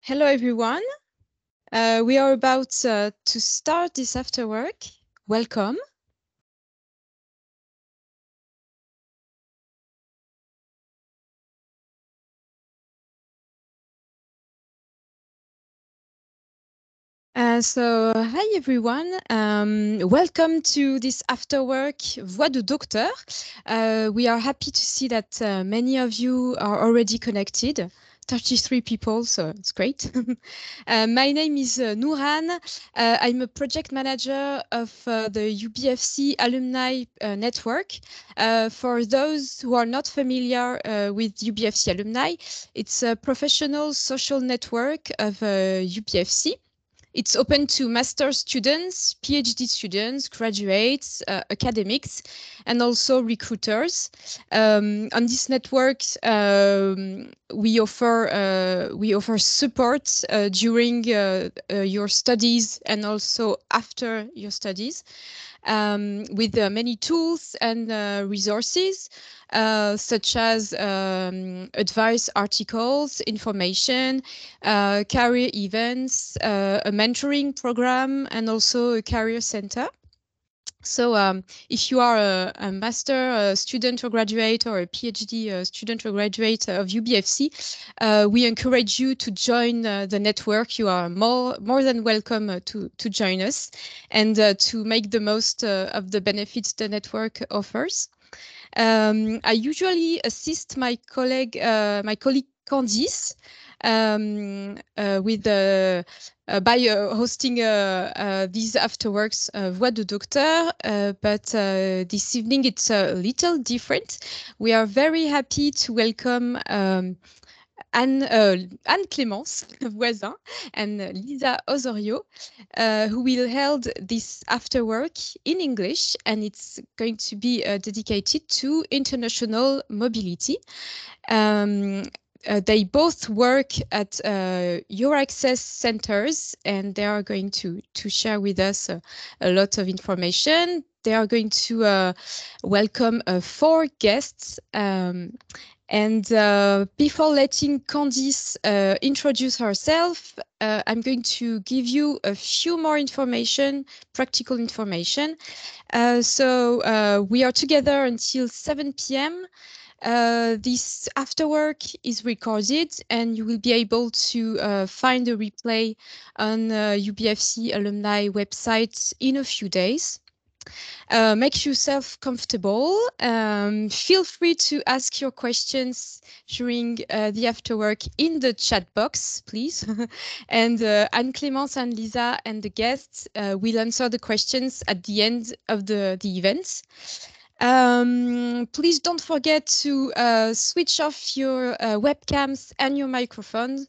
Hello, everyone. We are about to start this Afterwork. Welcome. Hi everyone. Welcome to this Afterwork Voix de Docteur. We are happy to see that many of you are already connected. 33 people, so it's great. My name is Nouran. I'm a project manager of the UBFC Alumni Network. For those who are not familiar with UBFC Alumni, it's a professional social network of UBFC. It's open to master students, PhD students, graduates, academics, and also recruiters. On this network, we offer support during your studies and also after your studies, with many tools and resources, such as advice articles, information, career events, a mentoring program, and also a career center. So if you are a master student or graduate or a PhD student or graduate of UBFC, we encourage you to join the network. You are more than welcome to join us and to make the most of the benefits the network offers. I usually assist my colleague Candice by hosting these Afterworks Voix de Docteur, but this evening it's a little different. We are very happy to welcome Anne-Clémence Voisin and Lisa Osorio, who will hold this Afterwork in English, and it's going to be dedicated to international mobility. They both work at Euraxess centers, and they are going to share with us a lot of information. They are going to welcome 4 guests. And before letting Candice introduce herself, I'm going to give you a few more information, practical information. So we are together until 7 p.m. This Afterwork is recorded, and you will be able to find a replay on UBFC alumni website in a few days. Make yourself comfortable. Feel free to ask your questions during the Afterwork in the chat box, please. And Anne-Clémence and Lisa and the guests will answer the questions at the end of the event. Please don't forget to switch off your webcams and your microphones.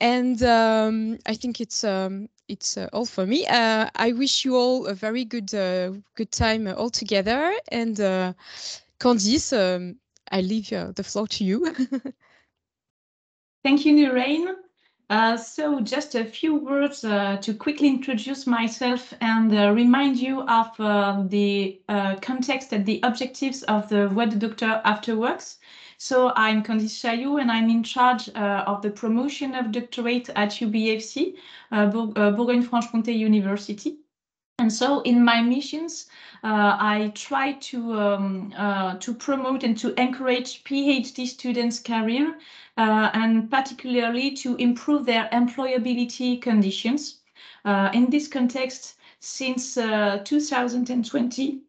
And I think it's all for me. I wish you all a very good time all together. And Candice, I leave the floor to you. Thank you, Nurain. So just a few words to quickly introduce myself and remind you of the context and the objectives of the Voix de Docteur Afterworks. So I'm Candice Chailloux, and I'm in charge of the promotion of doctorate at UBFC, Bourgogne-Franche-Comté University. And so in my missions, I try to promote and to encourage PhD students' career, and particularly to improve their employability conditions. In this context, since 2020,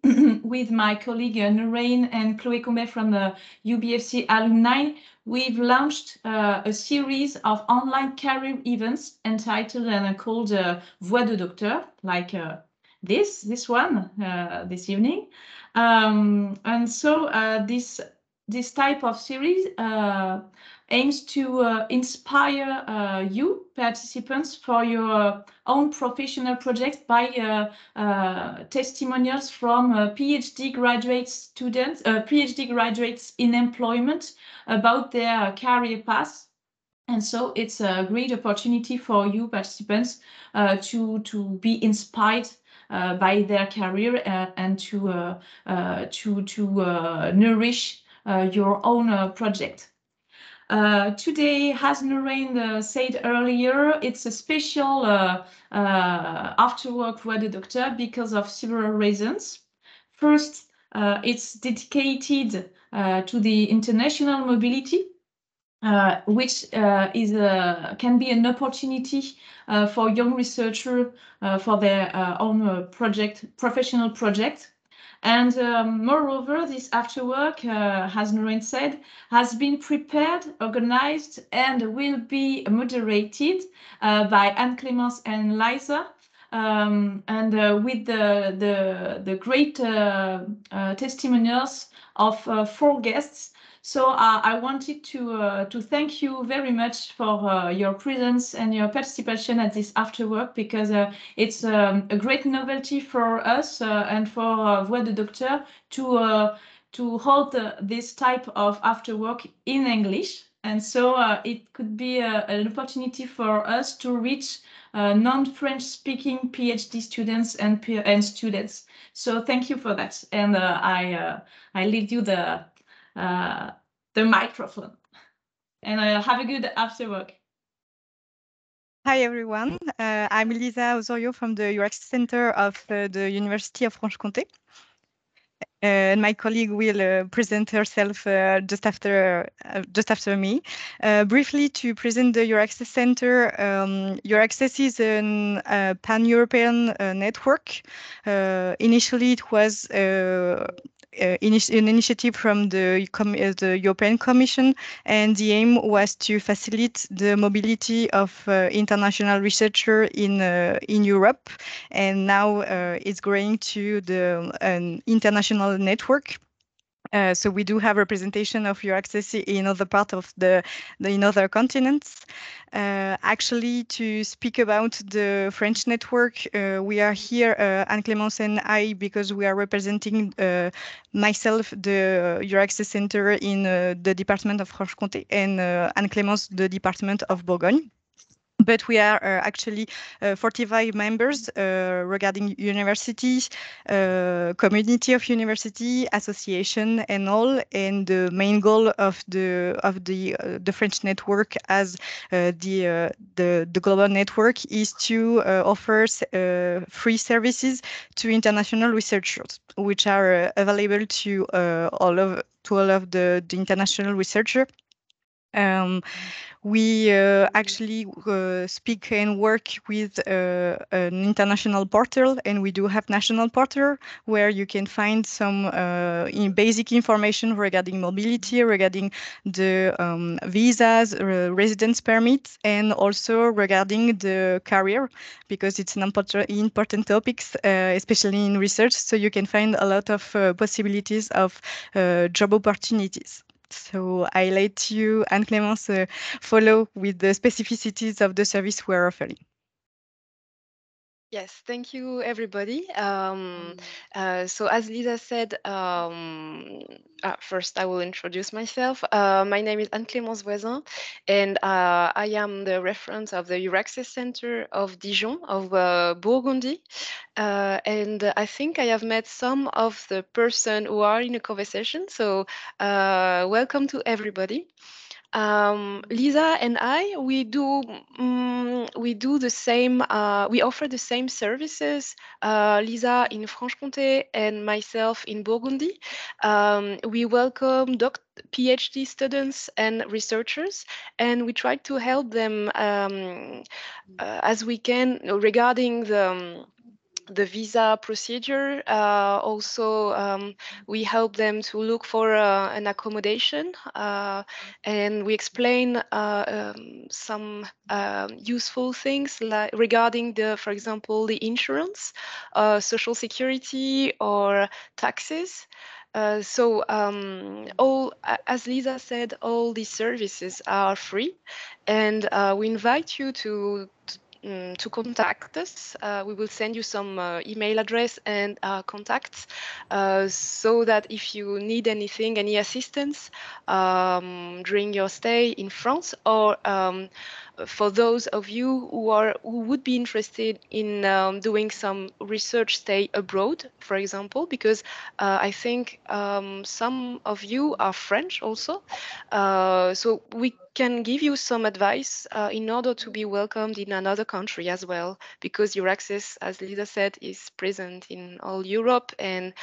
with my colleague Nurain and Chloé Combet from the UBFC Alumni, we've launched a series of online career events entitled and called Voix de Docteur, like this one this evening. And so this type of series aims to inspire you participants for your own professional projects by testimonials from PhD graduate students, PhD graduates in employment about their career path. And so it's a great opportunity for you participants to be inspired by their career and to nourish your own project. Today, as Lorraine said earlier, it's a special Afterwork Voix de Docteur because of several reasons. First, it's dedicated to the international mobility, which can be an opportunity for young researchers for their own professional project. And moreover, this Afterwork, as Lorraine said, has been prepared, organized, and will be moderated by Anne-Clémence and Liza, and with the great testimonials of 4 guests. So I wanted to thank you very much for your presence and your participation at this Afterwork, because it's a great novelty for us and for Voix de Docteur to hold this type of Afterwork in English. And so it could be an opportunity for us to reach non-French speaking PhD students and students. So thank you for that. And I leave you the microphone. And have a good Afterwork. Hi everyone, I'm Lisa Osorio from the Euraxess Center of the University of Franche-Comté. And my colleague will present herself just after me. Briefly, to present the Euraxess Center, Euraxess is a pan-European network. Initially, it was an initiative from the European Commission, and the aim was to facilitate the mobility of international researchers in Europe, and now it's growing to an international network. So we do have representation of Euraxess in other parts of in other continents. Actually, to speak about the French network, we are here, Anne-Clémence and I, because we are representing myself, the Euraxess Center in the Department of Franche-Comté, and Anne-Clémence, the Department of Bourgogne. But we are actually 45 members regarding universities, community of university, association, and all. And the main goal of the French network, as the global network, is to offer free services to international researchers, which are available to all of the international researchers. We actually speak and work with an international portal, and we do have national portal where you can find some basic information regarding mobility, regarding the visas, residence permits, and also regarding the career, because it's an important topic, especially in research. So you can find a lot of possibilities of job opportunities. So I let you, Anne-Clémence, follow with the specificities of the service we're offering. Yes, thank you, everybody. So as Lisa said, first I will introduce myself. My name is Anne-Clémence Voisin, and I am the referent of the Euraxess Center of Dijon, of Bourgogne. And I think I have met some of the person who are in a conversation, so welcome to everybody. Lisa and I, we do the same. We offer the same services. Lisa in Franche-Comté and myself in Bourgogne. We welcome PhD students and researchers, and we try to help them as we can regarding the visa procedure. Also, we help them to look for an accommodation, and we explain some useful things like regarding for example, the insurance, social security, or taxes. So as Lisa said, all these services are free, and we invite you to to contact us. We will send you some email address and contacts, so that if you need anything, any assistance during your stay in France, or for those of you who would be interested in doing some research stay abroad, for example, because I think some of you are French also, so we can give you some advice in order to be welcomed in another country as well, because Euraxess, as Lisa said, is present in all Europe and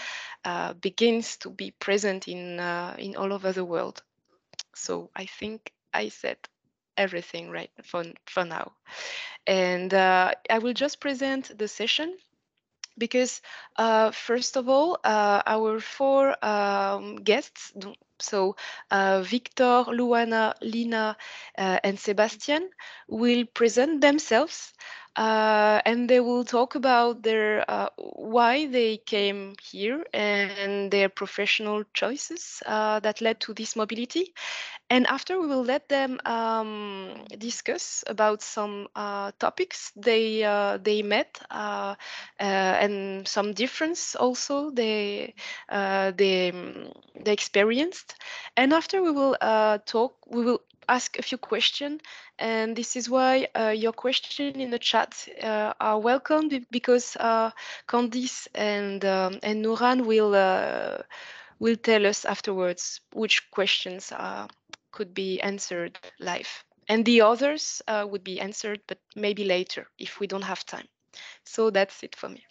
begins to be present in all over the world. So I think I said everything right for now. And I will just present the session, because first of all, our four guests, so Victor, Luana, Lina, and Sebastian, will present themselves, and they will talk about their why they came here and their professional choices that led to this mobility. And after, we will let them discuss about some topics they met, and some difference also they experienced. And after, we will we will ask a few questions, and this is why your question in the chat are welcome, because Candice and Nouran will tell us afterwards which questions could be answered live, and the others would be answered, but maybe later if we don't have time. So that's it for me,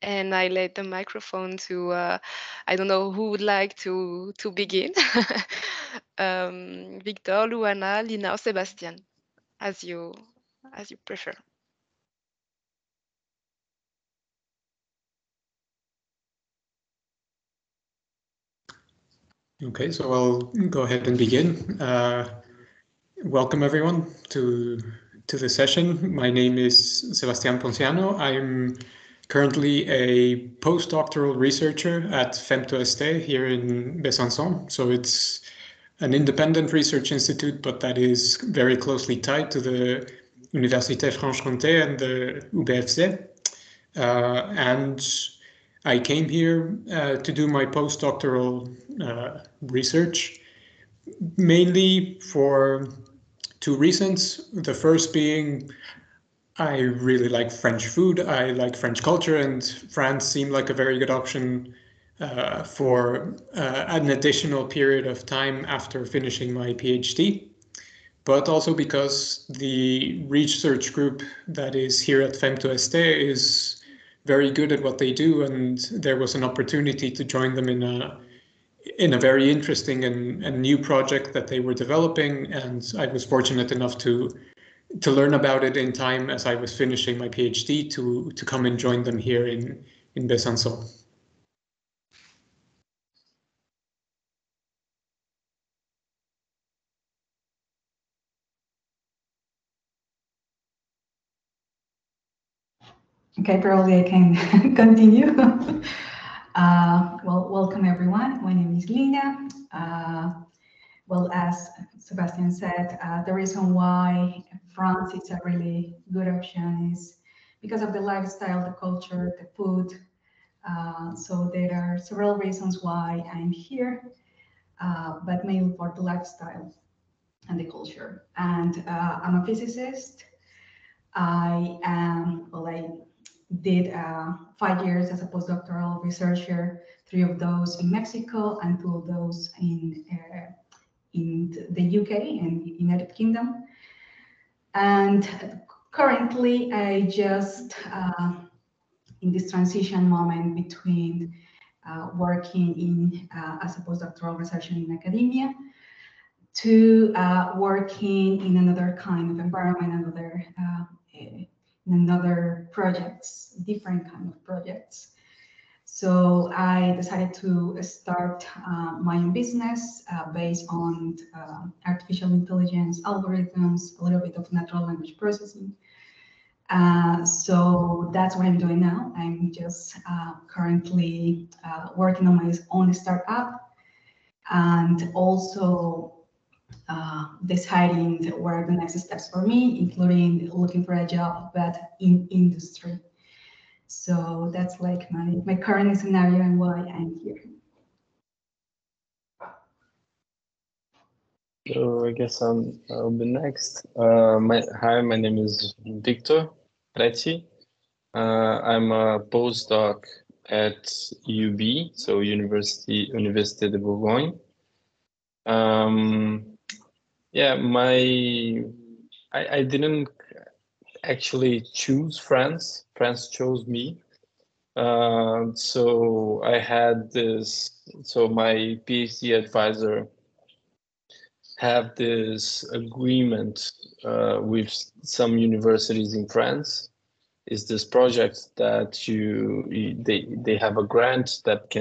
and I let the microphone to I don't know who would like to begin. Victor, Luana, Lina, or Sebastian, as you prefer. Okay, so I'll go ahead and begin. Welcome everyone to the session. My name is Sebastian Ponciano. I'm currently a postdoctoral researcher at FEMTO-ST here in Besançon. So it's an independent research institute, but that is very closely tied to the Université Franche-Comté and the UBFC. And I came here to do my postdoctoral research, mainly for two reasons. The first being, I really like French food, I like French culture, and France seemed like a very good option for an additional period of time after finishing my PhD. But also because the research group that is here at FEMTO-ST is very good at what they do, and there was an opportunity to join them in a very interesting and new project that they were developing, and I was fortunate enough to learn about it in time as I was finishing my PhD to come and join them here in Besançon. Okay, probably I can continue. Well, welcome everyone. My name is Lina. Well, as Sebastian said, the reason why France is a really good option is because of the lifestyle, the culture, the food. So there are several reasons why I'm here, but mainly for the lifestyle and the culture. And I'm a physicist. I did 5 years as a postdoctoral researcher, 3 of those in Mexico and 2 of those in the UK and United Kingdom. And currently, I just in this transition moment between working in as a postdoctoral researcher in academia to working in another kind of environment, another projects, different kind of projects. So I decided to start my own business based on artificial intelligence algorithms, a little bit of natural language processing. So that's what I'm doing now. I'm just currently working on my own startup, and also deciding what are the next steps for me, including looking for a job, but in industry. So that's like my current scenario and why I'm here. So I guess I'll be next. Hi, my name is Victor Pretti. I'm a postdoc at UB, so Université de Bourgogne. Yeah, I didn't actually choose France. France chose me. So I had this. So my PhD advisor have this agreement with some universities in France. Is this project that they have a grant that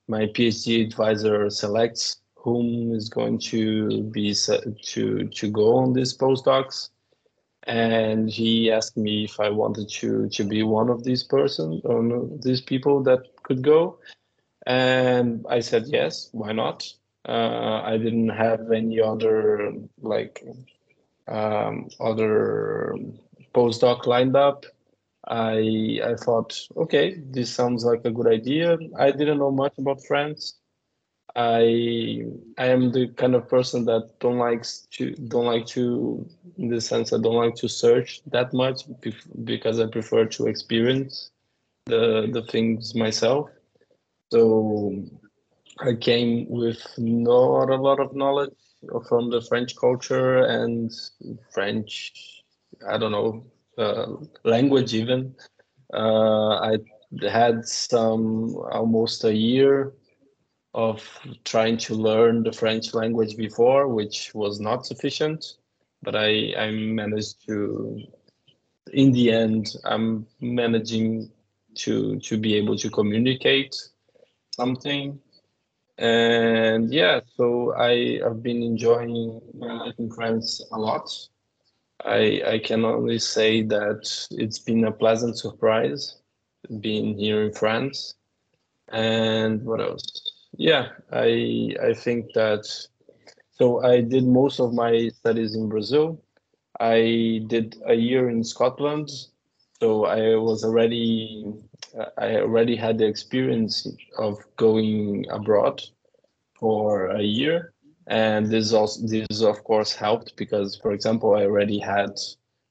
my PhD advisor selects whom is going to be to go on these postdocs, and he asked me if I wanted to be one of these people that could go, and I said yes, why not? I didn't have any other other postdoc lined up. I thought, okay, this sounds like a good idea. I didn't know much about France. I am the kind of person that don't like to in the sense I don't like to search that much because I prefer to experience the things myself. So I came with not a lot of knowledge from the French culture and French, I don't know, language even. I had almost a year of trying to learn the French language before, which was not sufficient, but I managed to, in the end, I'm managing to be able to communicate something. And yeah, so I've been enjoying my life in France a lot. I can only say that it's been a pleasant surprise being here in France. And what else? Yeah, I think that so I did most of my studies in Brazil. I did a year in Scotland, so I already had the experience of going abroad for a year, and this of course helped because, for example, I already had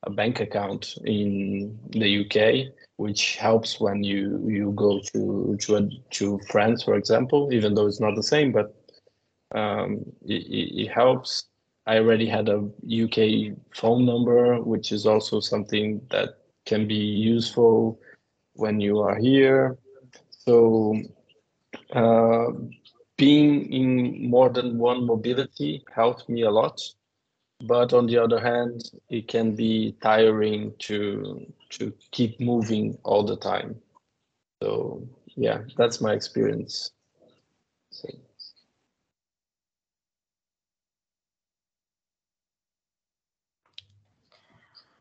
a bank account in the UK, which helps when you go to France, for example, even though it's not the same, but it helps. I already had a UK phone number, which is also something that can be useful when you are here. So being in more than one mobility helped me a lot. But on the other hand, it can be tiring to keep moving all the time. So yeah, that's my experience. So.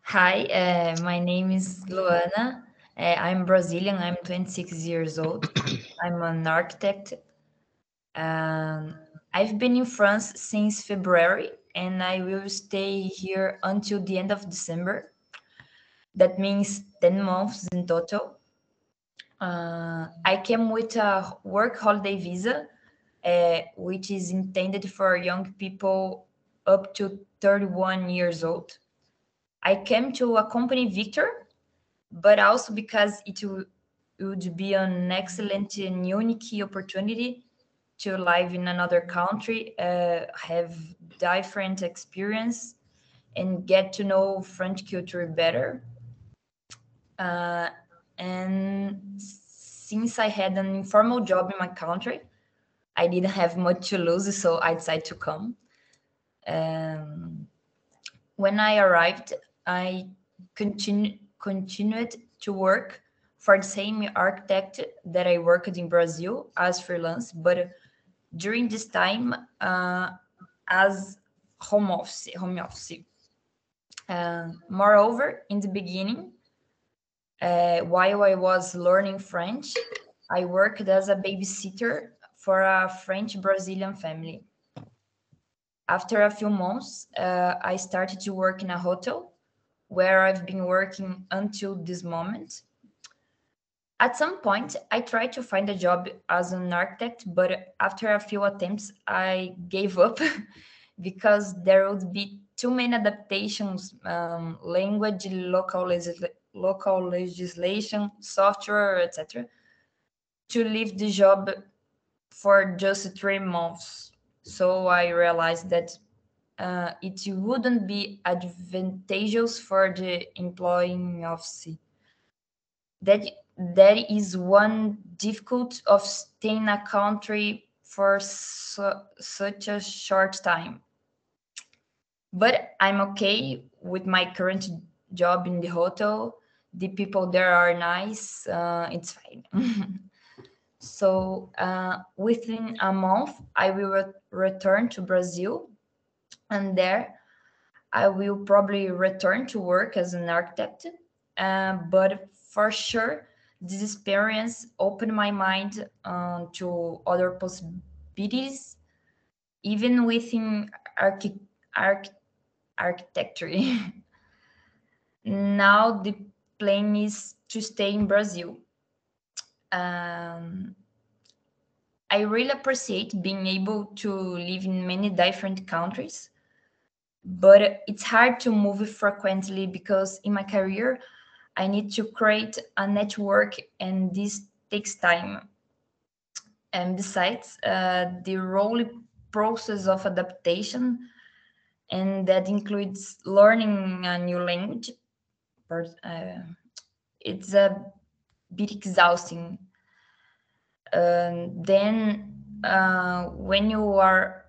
Hi, my name is Luana. I'm Brazilian. I'm 26 years old. I'm an architect. I've been in France since February, and I will stay here until the end of December. That means 10 months in total. I came with a work holiday visa, which is intended for young people up to 31 years old. I came to accompany Victor, but also because it would be an excellent and unique opportunity to live in another country, have different experience, and get to know French culture better. And since I had an informal job in my country, I didn't have much to lose, so I decided to come. When I arrived, I continued to work for the same architect that I worked in Brazil as freelance, but during this time as home office. Moreover, in the beginning, while I was learning French, I worked as a babysitter for a French Brazilian family. After a few months, I started to work in a hotel where I've been working until this moment. At some point, I tried to find a job as an architect, but after a few attempts, I gave up because there would be too many adaptations, language, local legislation, software, etc., to leave the job for just 3 months. So I realized that it wouldn't be advantageous for the employing office. That is one difficult of staying in a country for such a short time. But I'm okay with my current job in the hotel. The people there are nice. It's fine. So within a month, I will return to Brazil, and there I will probably return to work as an architect. But for sure, this experience opened my mind to other possibilities, even within architecture. Now the plan is to stay in Brazil. I really appreciate being able to live in many different countries, but it's hard to move frequently because in my career, I need to create a network and this takes time. And besides, the rolling process of adaptation, and that includes learning a new language, it's a bit exhausting. Then when you are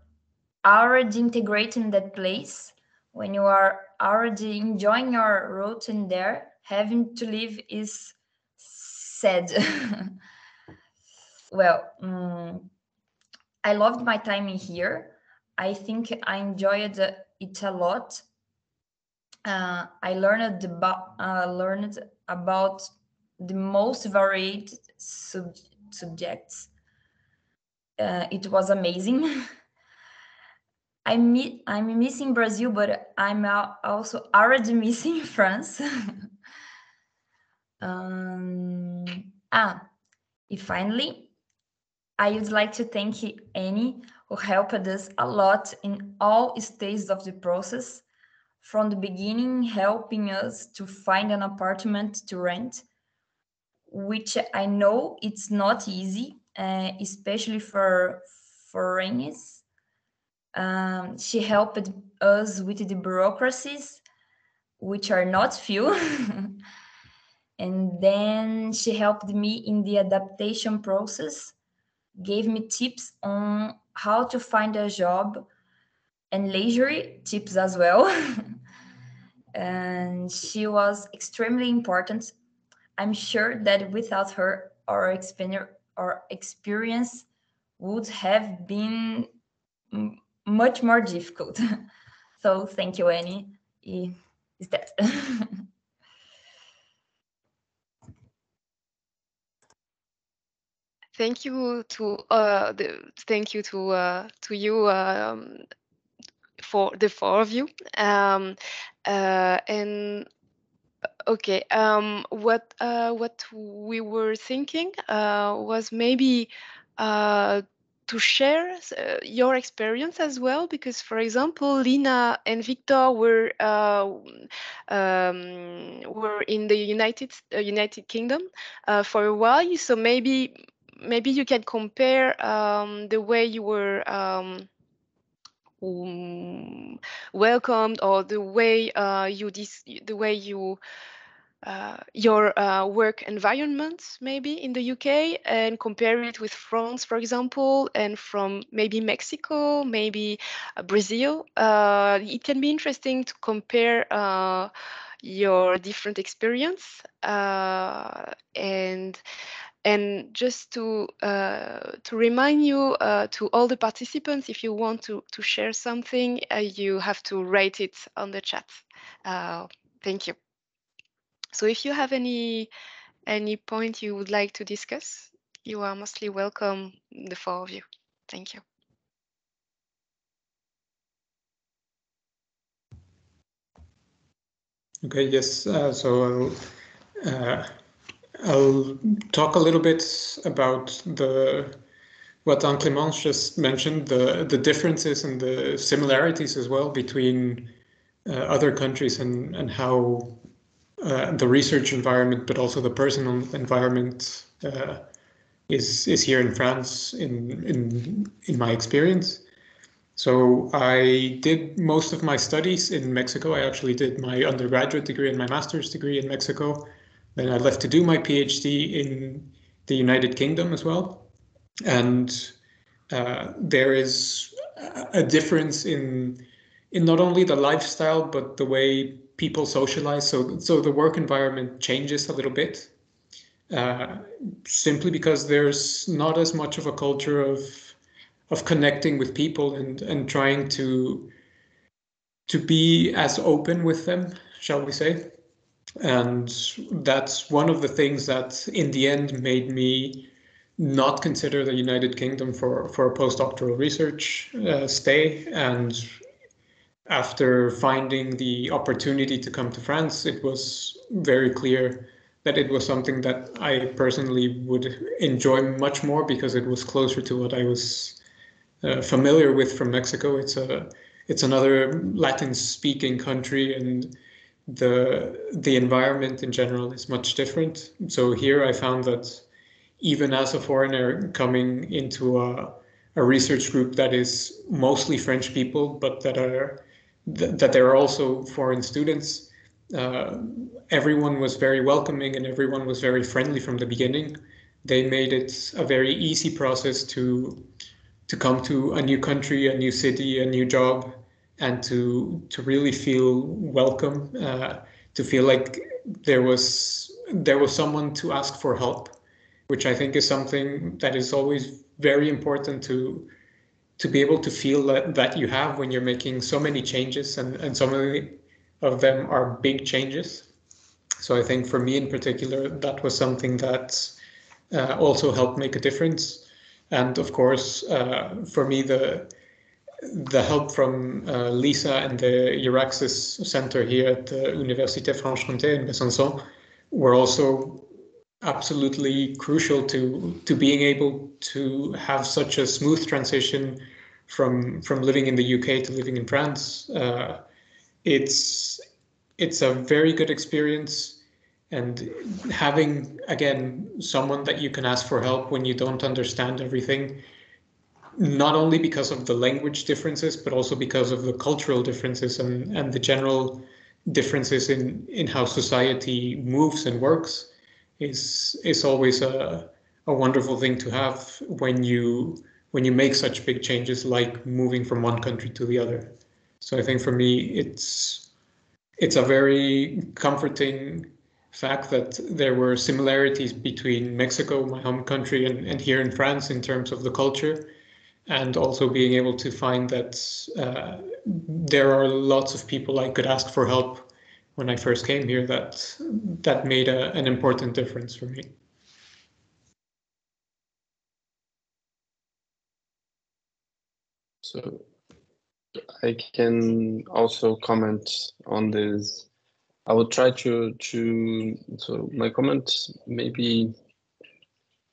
already integrated in that place, when you are already enjoying your routine there, having to leave is sad. Well, I loved my time in here. I think I enjoyed it a lot. I learned about the most varied subjects. It was amazing. I'm missing Brazil, but I'm also already missing France. Finally, I would like to thank Annie, who helped us a lot in all stages of the process, from the beginning, helping us to find an apartment to rent, which I know it's not easy, especially for foreigners. She helped us with the bureaucracies, which are not few. And then she helped me in the adaptation process, gave me tips on how to find a job and leisure tips as well. And she was extremely important. I'm sure that without her, our experience would have been much more difficult. So thank you, Annie. Is that? Thank you to you for the four of you. And okay, what we were thinking was maybe to share your experience as well, because, for example, Lina and Victor were in the United Kingdom for a while, so maybe you can compare the way you were welcomed, or the way your work environment maybe in the UK, and compare it with France, for example, and from maybe Mexico, maybe Brazil. It can be interesting to compare your different experience, and just to remind you, to all the participants, if you want to share something, you have to write it on the chat. Thank you. So if you have any point you would like to discuss, you are mostly welcome, the four of you. Thank you. Okay, yes. So I'll talk a little bit about what Anne-Clémence just mentioned, the differences and the similarities as well between other countries and how the research environment, but also the personal environment is here in France in my experience. So I did most of my studies in Mexico. I actually did my undergraduate degree and my master's degree in Mexico. Then I left to do my PhD in the United Kingdom as well. And there is a difference in not only the lifestyle, but the way people socialize. So the work environment changes a little bit, simply because there's not as much of a culture of connecting with people and trying to be as open with them, shall we say. And that's one of the things that in the end made me not consider the United Kingdom for a postdoctoral research stay. And after finding the opportunity to come to France, it was very clear that it was something that I personally would enjoy much more because it was closer to what I was familiar with from Mexico. It's another Latin-speaking country, and the environment in general is much different. So here I found that even as a foreigner coming into a research group that is mostly French people, but that there are also foreign students, everyone was very welcoming and everyone was very friendly from the beginning. They made it a very easy process to come to a new country, a new city, a new job, and to really feel welcome, to feel like there was someone to ask for help, which I think is something that is always very important to be able to feel that you have when you're making so many changes, and so many of them are big changes. So I think for me in particular, that was something that also helped make a difference. And of course, for me, the help from Lisa and the Euraxess Center here at the Université Franche-Comté in Besançon were also absolutely crucial to being able to have such a smooth transition from living in the UK to living in France. It's a very good experience. And having, again, someone that you can ask for help when you don't understand everything, not only because of the language differences, but also because of the cultural differences and the general differences in how society moves and works, is always a wonderful thing to have when you make such big changes like moving from one country to the other. So I think for me, it's a very comforting fact that there were similarities between Mexico, my home country, and here in France in terms of the culture, and also being able to find that there are lots of people I could ask for help when I first came here that made an important difference for me. So I can also comment on this. I will try to so my comment maybe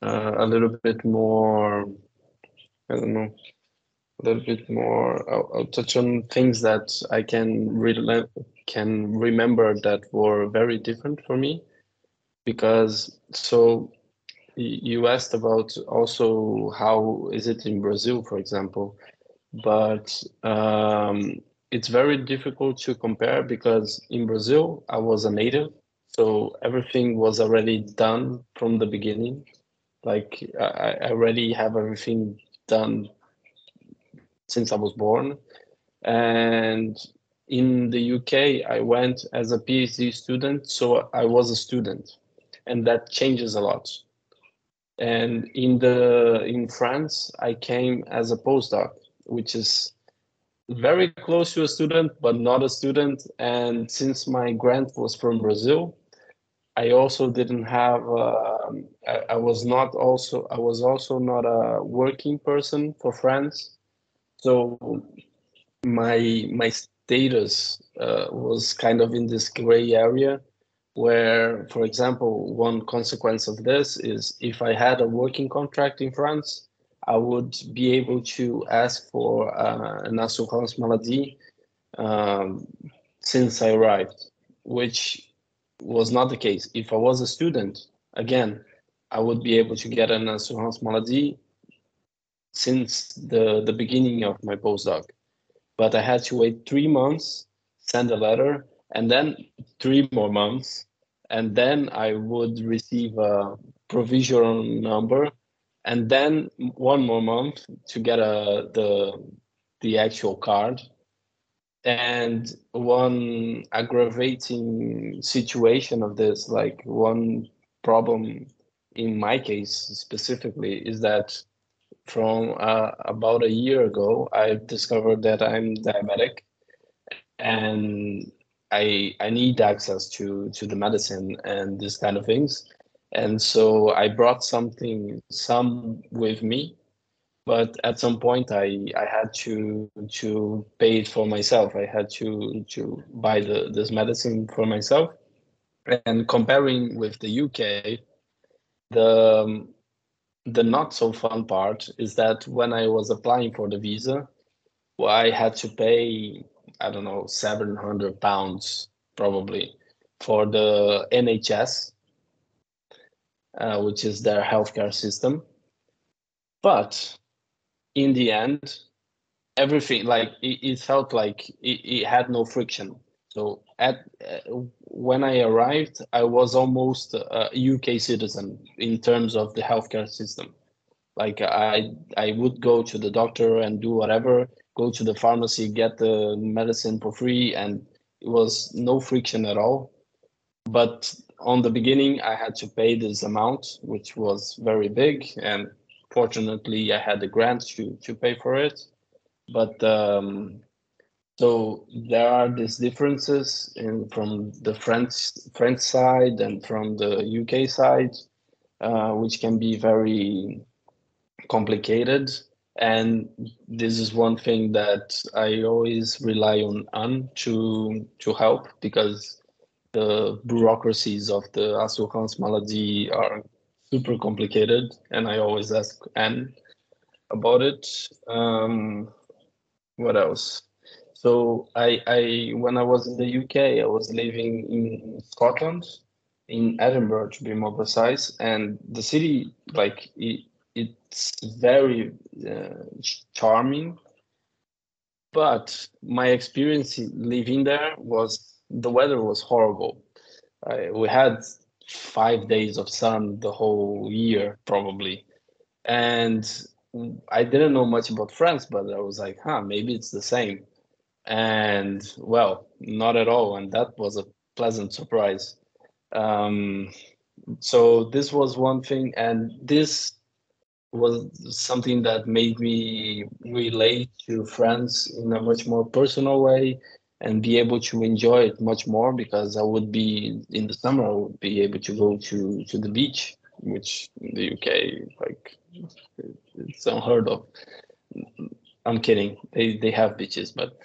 a little bit more, I don't know, a little bit more. I'll touch on things that I can remember that were very different for me, because so you asked about also how is it in Brazil, for example, but it's very difficult to compare because in Brazil I was a native, so everything was already done from the beginning. Like I already have everything done since I was born. And in the UK, I went as a PhD student, so I was a student, and that changes a lot. And in France, I came as a postdoc, which is very close to a student, but not a student. And since my grant was from Brazil, I also didn't have. I was also not a working person for France. So my status was kind of in this gray area where, for example, one consequence of this is if I had a working contract in France, I would be able to ask for an assurance maladie since I arrived, which was not the case. If I was a student, again, I would be able to get an assurance maladie since the beginning of my postdoc. But I had to wait 3 months, send a letter, and then 3 more months, and then I would receive a provisional number, and then 1 more month to get the actual card. And one aggravating situation of this, like one problem in my case specifically, is that from about a year ago, I discovered that I'm diabetic, and I need access to the medicine and this kind of things. And so I brought some with me, but at some point I had to pay it for myself. I had to buy this medicine for myself. And comparing with the UK, the not so fun part is that when I was applying for the visa, well, I had to pay, I don't know, £700 probably for the NHS, which is their healthcare system. But in the end, everything, like it felt like it had no friction. So when I arrived, I was almost a UK citizen in terms of the healthcare system. Like I would go to the doctor and do whatever, go to the pharmacy, get the medicine for free, and it was no friction at all. But on the beginning, I had to pay this amount, which was very big, and fortunately, I had the grant to pay for it. But so there are these differences from the French side and from the UK side, which can be very complicated. And this is one thing that I always rely on to help, because the bureaucracies of the assurance maladie are super complicated, and I always ask Anne about it. What else? So I when I was in the UK, I was living in Scotland, in Edinburgh to be more precise, and the city, like it's very charming, but my experience living there was the weather was horrible. We had 5 days of sun the whole year probably, and I didn't know much about France, but I was like, maybe it's the same. And well, not at all, and that was a pleasant surprise. So this was one thing, and this was something that made me relate to France in a much more personal way and be able to enjoy it much more, because I would be in the summer, I would be able to go to the beach, which in the UK, like, it's unheard of. I'm kidding. They have beaches, but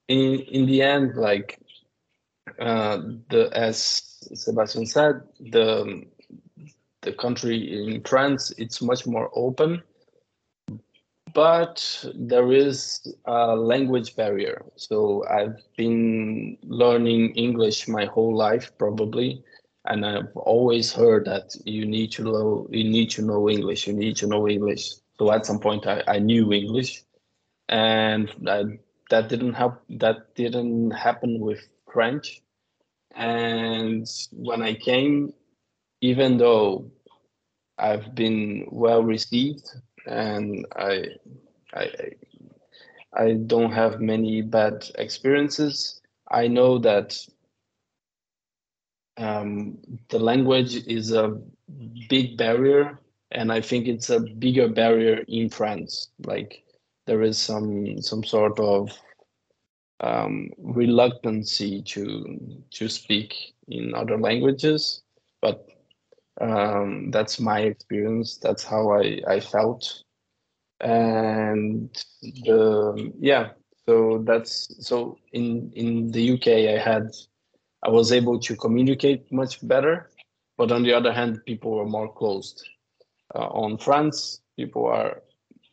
in the end, like as Sebastian said, the country in France, it's much more open, but there is a language barrier. So I've been learning English my whole life probably, and I've always heard that you need to know English. You need to know English. So at some point, I knew English, and that didn't happen with French. And when I came, even though I've been well received and I don't have many bad experiences, I know that the language is a big barrier, and I think it's a bigger barrier in France. Like there is some sort of reluctancy to speak in other languages, but that's my experience. That's how I felt. And so in the UK I was able to communicate much better, but on the other hand, people were more closed. On France, people are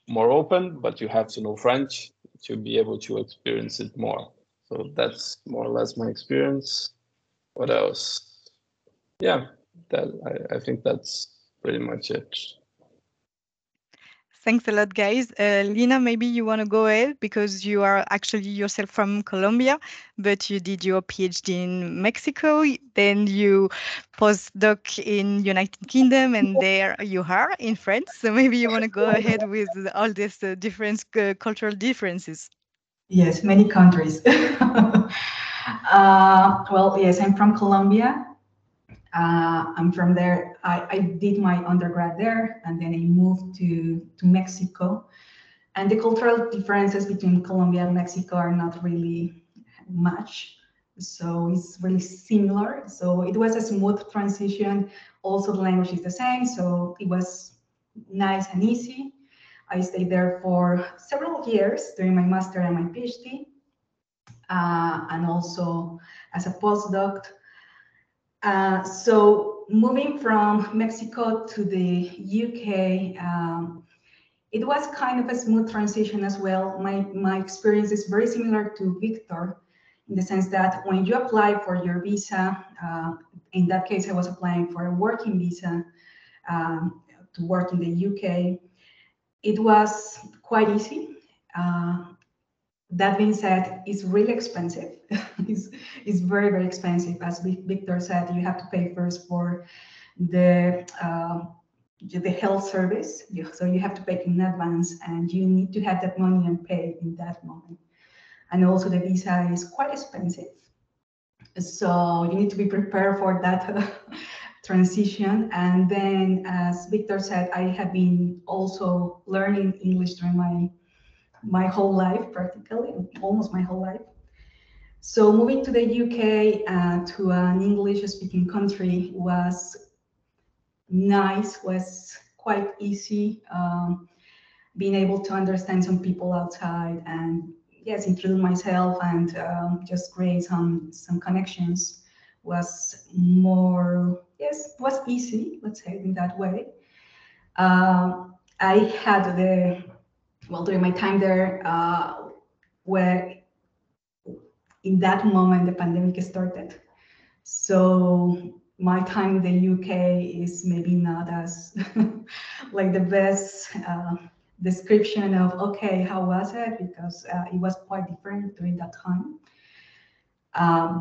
more open, but you have to know French to be able to experience it more. So that's more or less my experience. What else? Yeah, I think that's pretty much it. Thanks a lot, guys. Lina, maybe you want to go ahead because you are actually yourself from Colombia, but you did your PhD in Mexico, then you postdoc in United Kingdom, and there you are in France. So maybe you want to go ahead with all these different cultural differences. Yes, many countries. Well, yes, I'm from Colombia. I'm from there. I did my undergrad there, and then I moved to Mexico. And the cultural differences between Colombia and Mexico are not really much. So it's really similar. So it was a smooth transition. Also, the language is the same. So it was nice and easy. I stayed there for several years during my master and my PhD, and also as a postdoc. So moving from Mexico to the UK, it was kind of a smooth transition as well. My experience is very similar to Victor, in the sense that when you apply for your visa, in that case, I was applying for a working visa to work in the UK. It was quite easy. That being said, it's really expensive. it's very, very expensive. As Victor said, you have to pay first for the health service. So you have to pay in advance, and you need to have that money and pay in that moment. And also the visa is quite expensive. So you need to be prepared for that transition. And then, as Victor said, I have been also learning English during my whole life, practically, almost my whole life. So moving to the UK to an English-speaking country was nice, was quite easy. Being able to understand some people outside and yes, introduce myself and just create some connections was more, yes, was easy, let's say it in that way. I had during my time there, where in that moment the pandemic started. So my time in the UK is maybe not as like the best description of, okay, how was it? Because it was quite different during that time.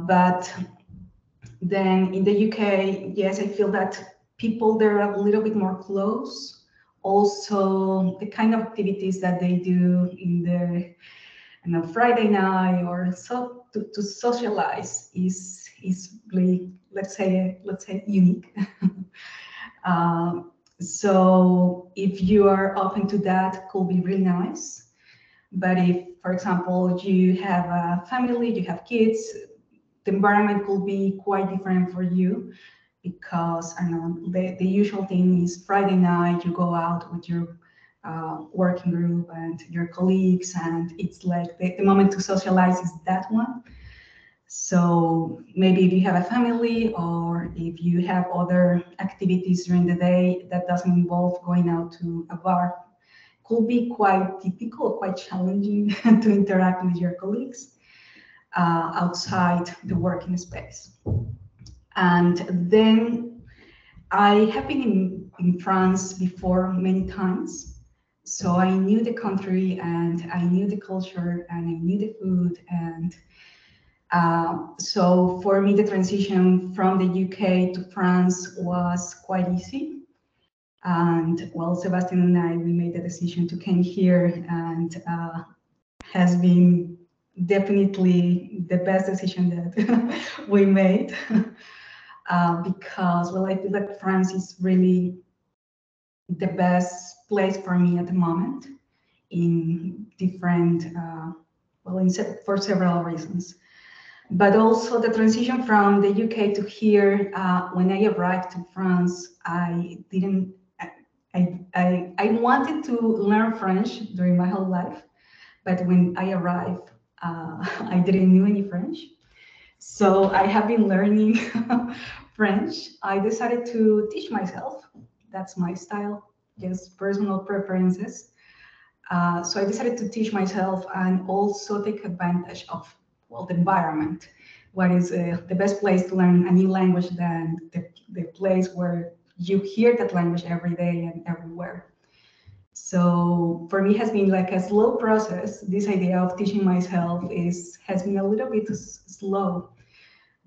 But then in the UK, yes, I feel that people there are a little bit more close. Also, the kind of activities that they do in the Friday night or so to socialize is really, let's say unique. So if you are open to that, could be really nice. But if, for example, you have a family, you have kids, the environment could be quite different for you, because I know the usual thing is Friday night you go out with your working group and your colleagues, and it's like the moment to socialize is that one. So maybe if you have a family or if you have other activities during the day that doesn't involve going out to a bar, could be quite difficult, quite challenging to interact with your colleagues outside the working space. And then I have been in France before many times. So I knew the country and I knew the culture and I knew the food. And so for me, the transition from the UK to France was quite easy. And well, Sebastian and I, we made the decision to come here, and has been definitely the best decision that we made. Because, well, I feel that France is really the best place for me at the moment in different, for several reasons. But also the transition from the UK to here, when I arrived to France, I I wanted to learn French during my whole life, but when I arrived, I didn't know any French. So I have been learning French. I decided to teach myself. That's my style, just personal preferences. So I decided to teach myself and also take advantage of, well, the environment. What is the best place to learn a new language than the place where you hear that language every day and everywhere. So for me, it has been like a slow process. This idea of teaching myself has been a little bit slow,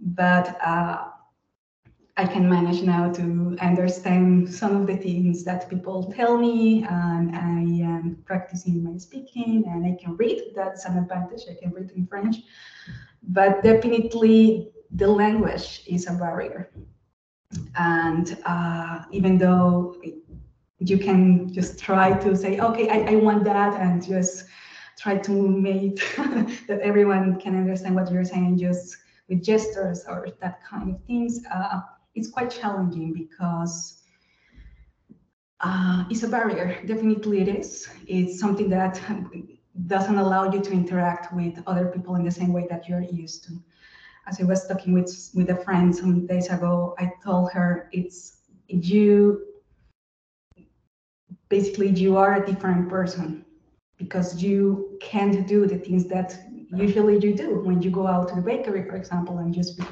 but I can manage now to understand some of the things that people tell me, and I am practicing my speaking, and I can read. That's an advantage. I can read in French, but definitely the language is a barrier. And even though you can just try to say, okay, I want that, and just try to make that everyone can understand what you're saying just with gestures or that kind of things, it's quite challenging because it's a barrier. Definitely it is. It's something that doesn't allow you to interact with other people in the same way that you're used to. As I was talking with a friend some days ago, I told her basically you are a different person because you can't do the things that usually you do when you go out to the bakery, for example, and you speak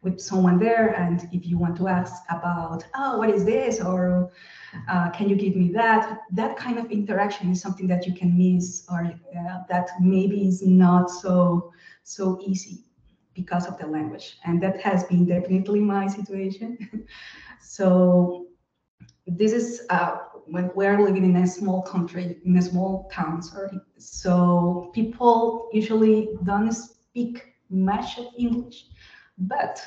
with someone there. And if you want to ask about, oh, what is this? Or can you give me that? That kind of interaction is something that you can miss, or that maybe is not so easy because of the language. And that has been definitely my situation. So this is when we're living in a small country, in a small town, sorry. So people usually don't speak much of English, but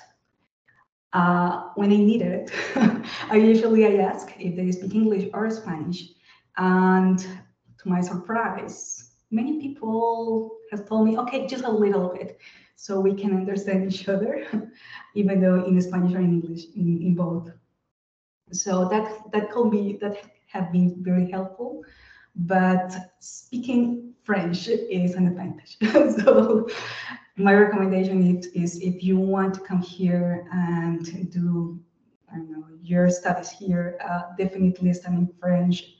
when I need it, I ask if they speak English or Spanish. And to my surprise, many people have told me, okay, just a little bit, so we can understand each other, even though in Spanish or in English, in both. So that have been very helpful, but speaking French is an advantage. So my recommendation is if you want to come here and do, I don't know, your studies here, definitely studying French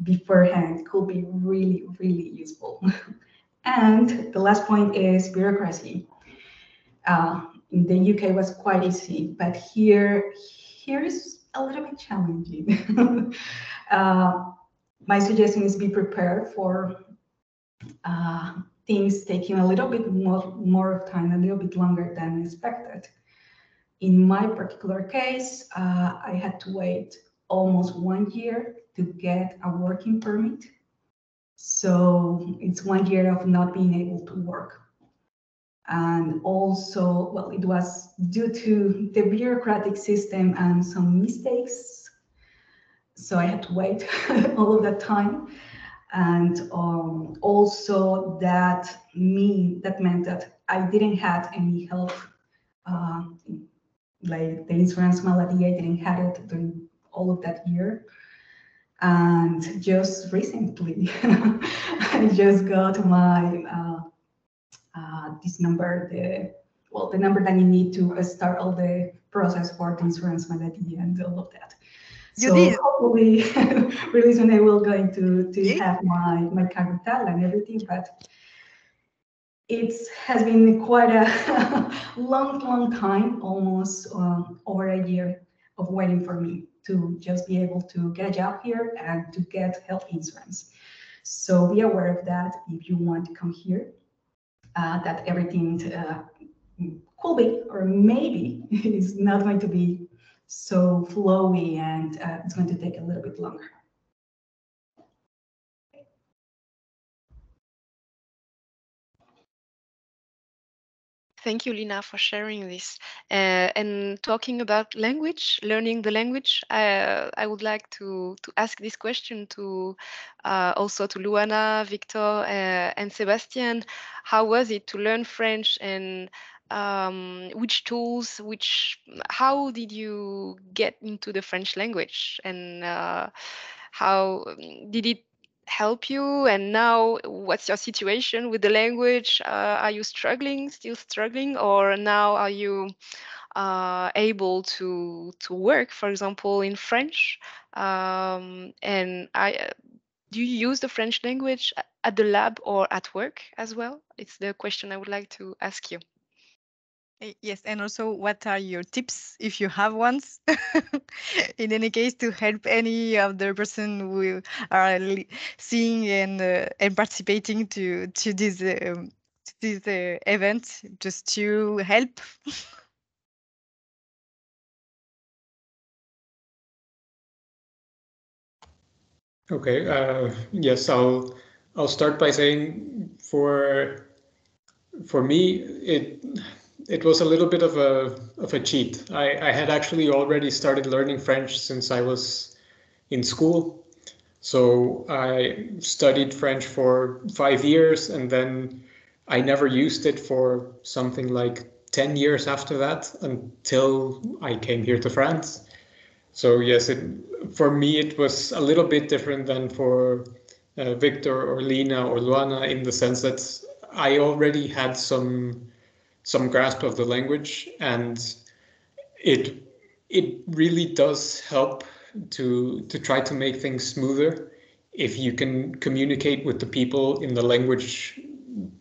beforehand could be really, really useful. And the last point is bureaucracy. In the UK was quite easy, but here is a little bit challenging. My suggestion is be prepared for things taking a little bit more time, a little bit longer than expected. In my particular case, I had to wait almost 1 year to get a working permit. So it's 1 year of not being able to work. And also, well, it was due to the bureaucratic system and some mistakes. So I had to wait all of that time. And also that meant that I didn't have any help, like the insurance malady, I didn't have it during all of that year. And just recently, I just got my this number, the number that you need to start all the process for the insurance malady and all of that. You so did. Hopefully, really soon I will going to have my capital and everything, but it has been quite a long time, almost over a year of waiting for me to just be able to get a job here and to get health insurance. So be aware of that if you want to come here. That everything could be, or maybe is not going to be so flowy, and it's going to take a little bit longer. Thank you, Lina, for sharing this. And talking about language, learning the language, I would like to ask this question to also to Luana, Victor, and Sebastian. How was it to learn French, and which tools, how did you get into the French language, and how did it help you? And now, what's your situation with the language? Are you still struggling, or now are you able to work, for example, in French? And do you use the French language at the lab or at work as well? It's the question I would like to ask you. Yes, and also what are your tips, if you have ones, in any case, to help any of the person who are seeing and participating to this event, just to help? Okay. Yes, I'll start by saying for me it was a little bit of a cheat. I had actually already started learning French since I was in school. So I studied French for 5 years, and then I never used it for something like 10 years after that, until I came here to France. So yes, for me it was a little bit different than for Victor or Lina or Luana, in the sense that I already had some grasp of the language, and it really does help to try to make things smoother if you can communicate with the people in the language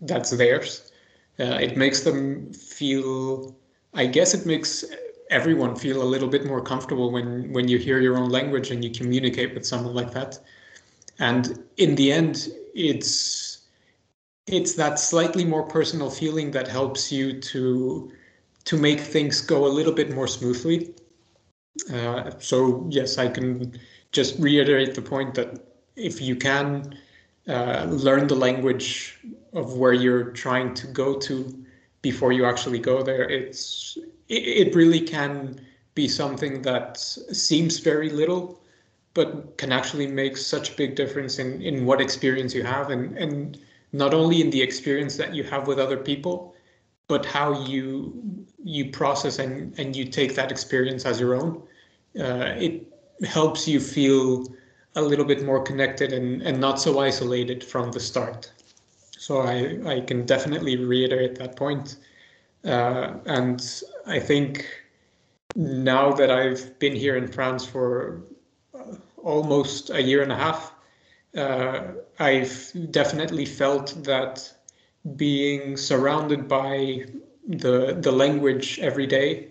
that's theirs. It makes them feel, I guess it makes everyone feel a little bit more comfortable when you hear your own language and you communicate with someone like that. And in the end, it's that slightly more personal feeling that helps you to make things go a little bit more smoothly. So yes, I can just reiterate the point that if you can learn the language of where you're trying to go to before you actually go there, it really can be something that seems very little, but can actually make such a big difference in what experience you have, and not only in the experience that you have with other people, but how you process and you take that experience as your own. It helps you feel a little bit more connected and not so isolated from the start. So I can definitely reiterate that point. And I think now that I've been here in France for almost a year and a half, I've definitely felt that being surrounded by the language every day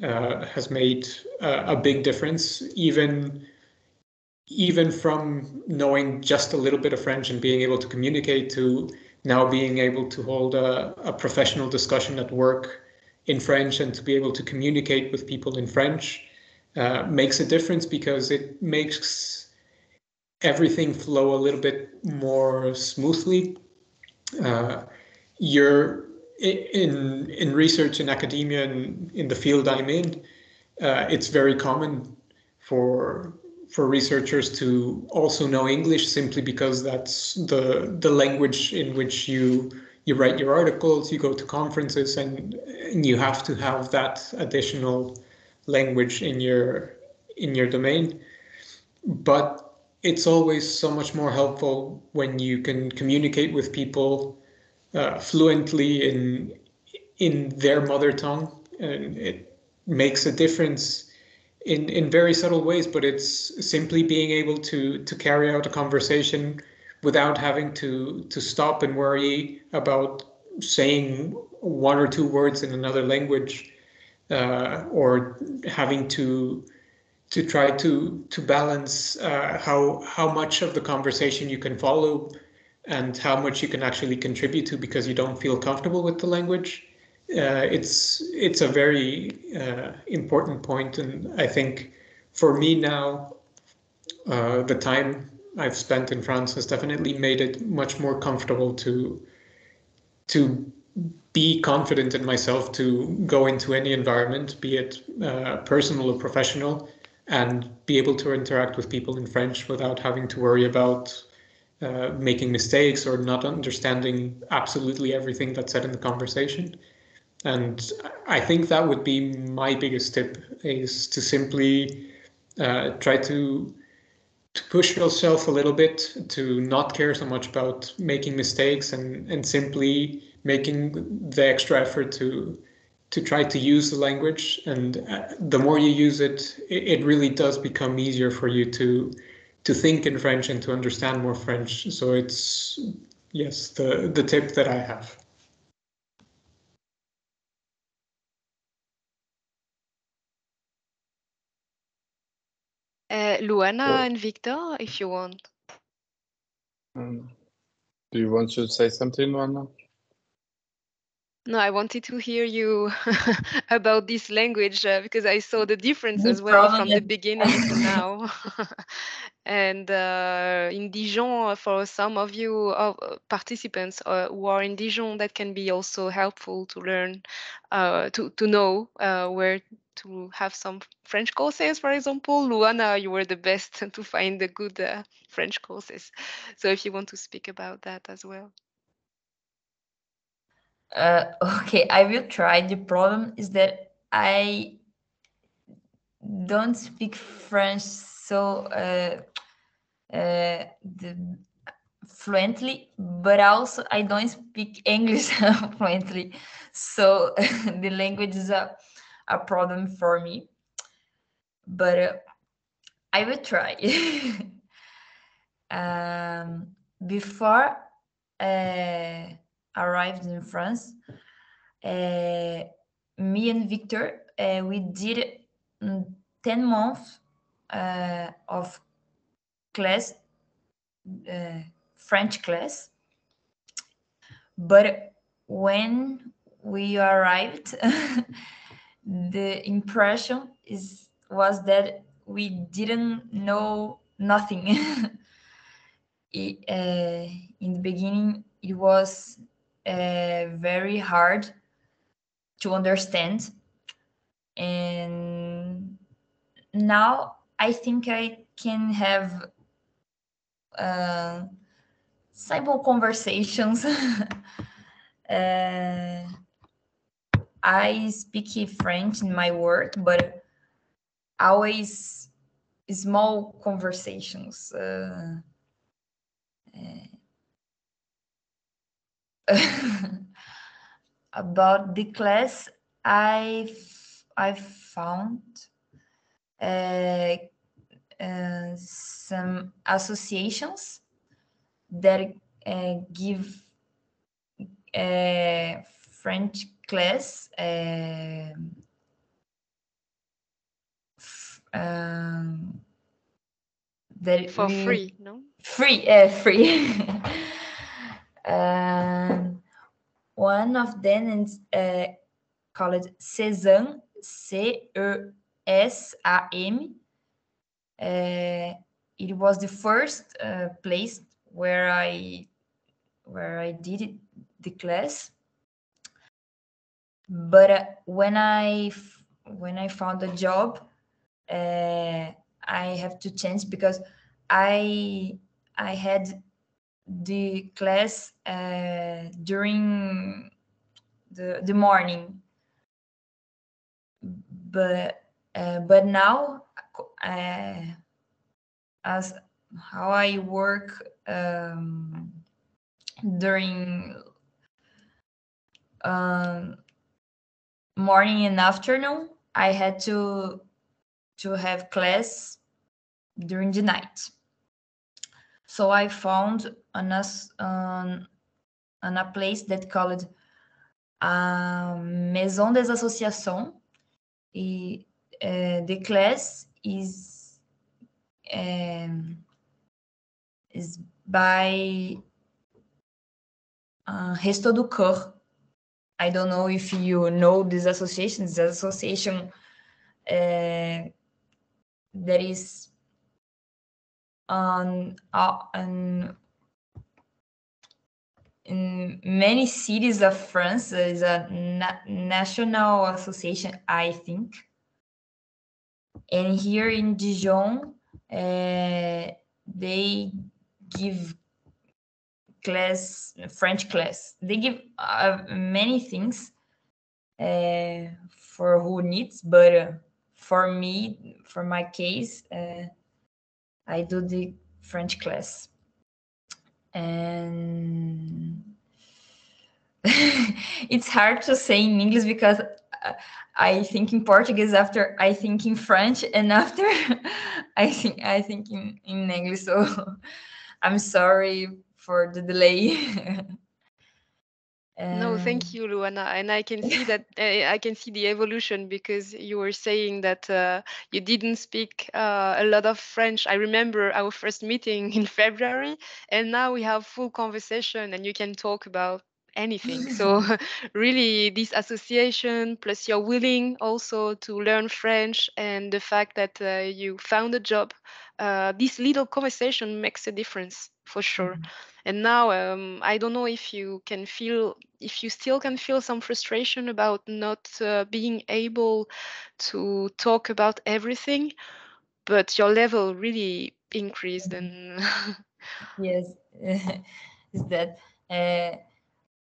has made a big difference, even from knowing just a little bit of French and being able to communicate, to now being able to hold a professional discussion at work in French and to be able to communicate with people in French makes a difference, because it makes everything flow a little bit more smoothly. You're in research in academia and in the field I'm in, it's very common for researchers to also know English, simply because that's the language in which you write your articles, you go to conferences, and you have to have that additional language in your domain. But it's always so much more helpful when you can communicate with people fluently in their mother tongue, and it makes a difference in very subtle ways. But it's simply being able to carry out a conversation without having to stop and worry about saying one or two words in another language, or having to try to balance how much of the conversation you can follow and how much you can actually contribute to, because you don't feel comfortable with the language. It's a very important point, and I think for me now, the time I've spent in France has definitely made it much more comfortable to be confident in myself to go into any environment, be it personal or professional, and be able to interact with people in French without having to worry about making mistakes or not understanding absolutely everything that's said in the conversation. And I think that would be my biggest tip, is to simply try to push yourself a little bit, to not care so much about making mistakes, and simply making the extra effort to try to use the language. And the more you use it, it really does become easier for you to think in French and to understand more French. So it's, yes, the tip that I have. Luana and Victor, if you want. Do you want to say something, Luana? No, I wanted to hear you about this language because I saw the difference The as well problem from the is- beginning to now. And in Dijon, for some of you participants who are in Dijon, that can be also helpful to learn, to know where to have some French courses, for example. Luana, you were the best to find the good French courses. So if you want to speak about that as well. Okay, I will try. The problem is that I don't speak French so fluently, but also I don't speak English fluently. So the language is a problem for me. But I will try. Before arrived in France, me and Victor, we did 10 months of class, French class. But when we arrived, the impression was that we didn't know nothing. In the beginning, it was very hard to understand, and now I think I can have simple conversations. I speak French in my work, but always small conversations. About the class, I found some associations that give French class that For free, no? Free. One of them is called Cesam, CESAM. It was the first place where I did the class. But when I found a job, I have to change because I had the class during the morning, but now as how I work during morning and afternoon, I had to have class during the night. So I found on a place that called Maison des Associations. The class is by Resto do Cœur. I don't know if you know this association. This association that is in many cities of France. Is a national association, I think. And here in Dijon, they give French class. They give many things for who needs, but for me, for my case, I do the French class. And it's hard to say in English because I think in Portuguese after I think in French, and after I think in English. So I'm sorry for the delay. No, thank you, Luana. And I can see that I can see the evolution, because you were saying that you didn't speak a lot of French. I remember our first meeting in February, and now we have full conversation and you can talk about anything. So really, this association plus you're willing also to learn French, and the fact that you found a job, this little conversation makes a difference for sure. And now I don't know if you can feel, if you still can feel some frustration about not being able to talk about everything, but your level really increased. And Yes, is that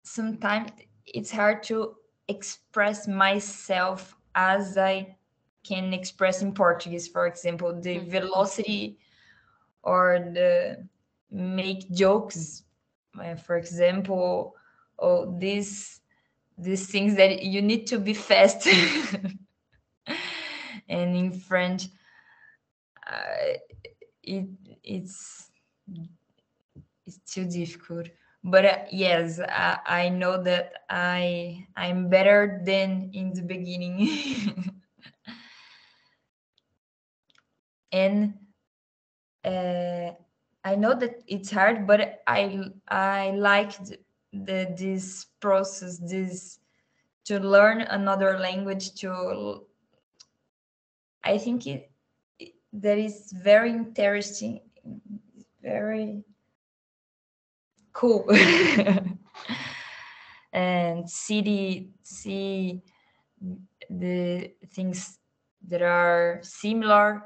sometimes it's hard to express myself as I can express in Portuguese. For example, the velocity or the make jokes. For example, these things that you need to be fast. And in French, it's too difficult. But yes, I know that I'm better than in the beginning. And I know that it's hard, but I like this process, this to learn another language. I think that is very interesting, very cool. And see the things that are similar.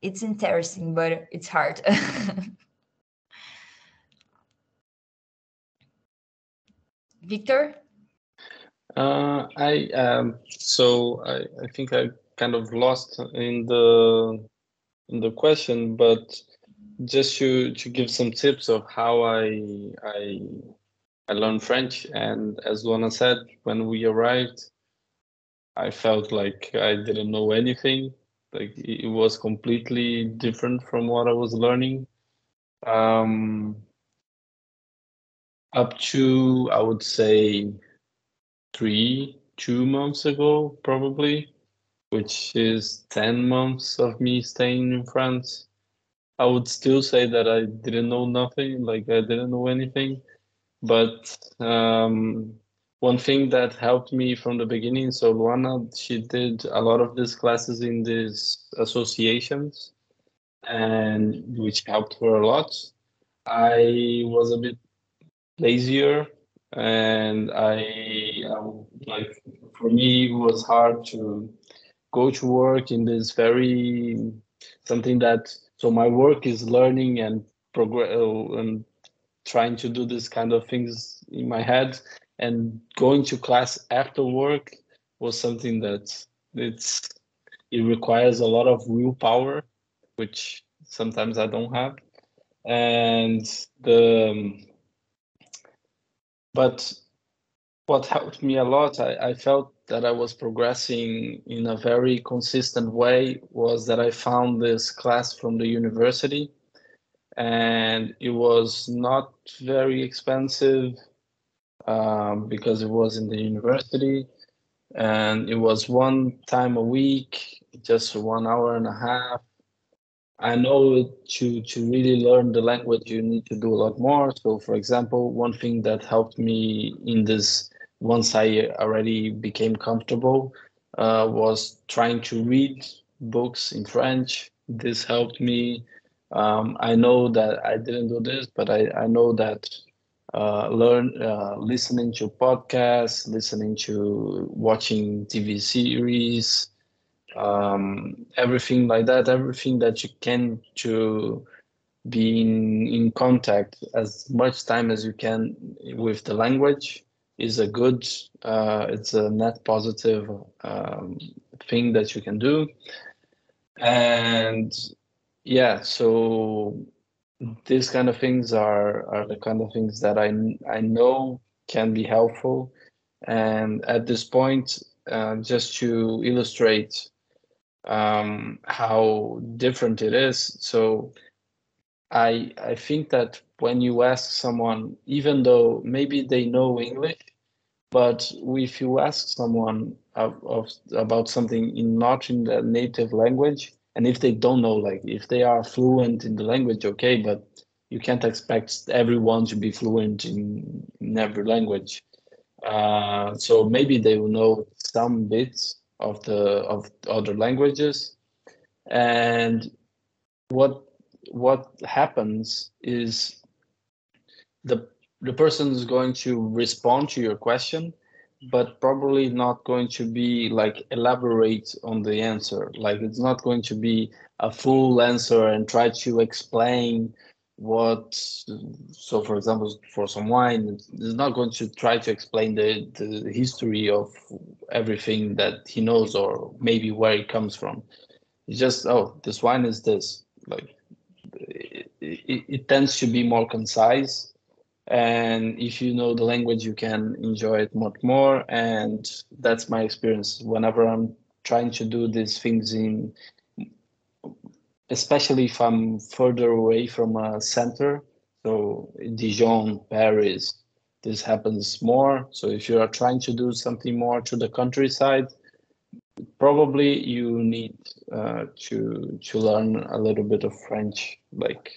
It's interesting, but it's hard. Victor? I think I kind of lost in the question, but just to give some tips of how I learned French. And as Luana said, when we arrived, I felt like I didn't know anything. Like it was completely different from what I was learning. Up to, I would say, 2 months ago, probably, which is 10 months of me staying in France. I would still say that I didn't know nothing, like I didn't know anything. But one thing that helped me from the beginning, so Luana, she did a lot of these classes in these associations, and which helped her a lot. I was a bit lazier, and like, for me it was hard to go to work in this very something that, so my work is learning and progress and trying to do this kind of things in my head, and going to class after work was something that it requires a lot of willpower, which sometimes I don't have. And but what helped me a lot, I felt that I was progressing in a very consistent way, was that I found this class from the university, and it was not very expensive because it was in the university, and it was one time a week, just 1 hour and a half. I know to really learn the language, you need to do a lot more. So, for example, one thing that helped me in this, once I already became comfortable, was trying to read books in French. This helped me. I know that I didn't do this, but I know that listening to podcasts, watching TV series, everything like that, everything that you can to be in contact as much time as you can with the language is a good, it's a net positive thing that you can do. And yeah, so these kind of things are the kind of things that I know can be helpful. And at this point, just to illustrate how different it is. So I think that when you ask someone, even though maybe they know English, but if you ask someone about something not in their native language, and if they don't know, like if they are fluent in the language, okay, but you can't expect everyone to be fluent in every language. So maybe they will know some bits of other languages, and what happens is the person is going to respond to your question, but probably not going to be like elaborate on the answer. Like it's not going to be a full answer and try to explain what. So for example, for some wine, it's not going to try to explain the history of everything that he knows or maybe where it comes from. It's just, oh, this wine is this. Like it tends to be more concise. And if you know the language, you can enjoy it much more. And that's my experience whenever I'm trying to do these things especially if I'm further away from a center. So Dijon, Paris, this happens more. So if you are trying to do something more to the countryside, probably you need to learn a little bit of French, like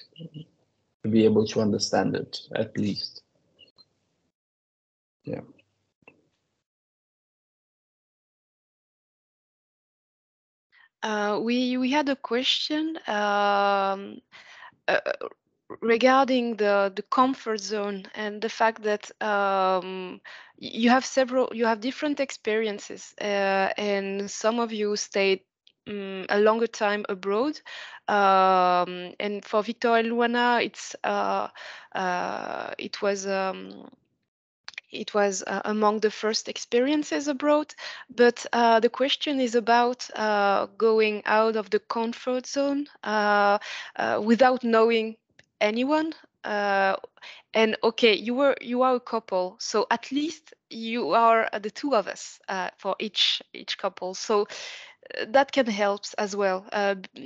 to be able to understand it at least. Yeah. We had a question regarding the comfort zone and the fact that you have different experiences, and some of you stayed a longer time abroad, and for Victor and Luana, it was among the first experiences abroad, but the question is about going out of the comfort zone without knowing anyone. And okay, you are a couple, so at least you are the two of us for each couple. So that can help as well,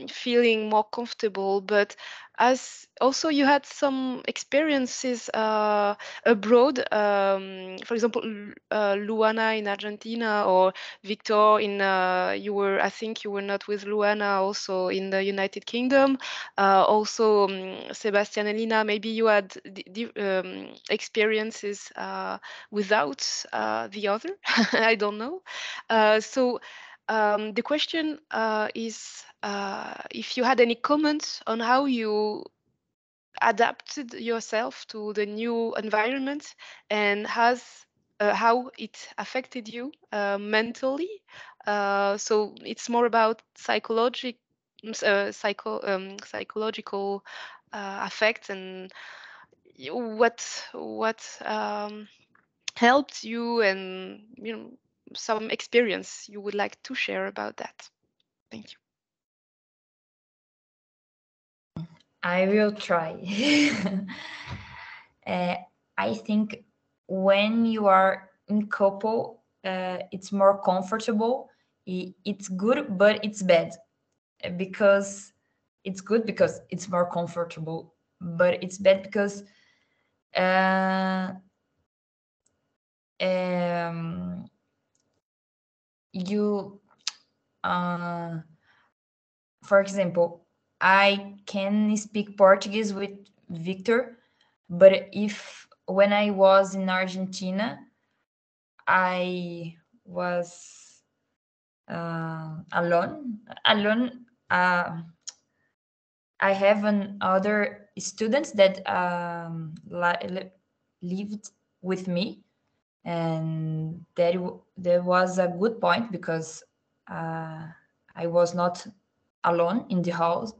feeling more comfortable. But as also you had some experiences abroad, for example, Luana in Argentina, or Victor in I think you were not with Luana, also in the United Kingdom. Also Sebastian and Lina, maybe you had experiences without the other. I don't know. So the question is if you had any comments on how you adapted yourself to the new environment and how it affected you mentally. So it's more about psychological effects, and what helped you, and some experience you would like to share about that. Thank you. I will try. I think when you are in couple, it's more comfortable. It's good, but it's bad, because it's good because it's more comfortable, but it's bad because you, for example, I can speak Portuguese with Victor, but when I was in Argentina, I was alone. I have other students that lived with me, and that was a good point, because I was not alone in the house.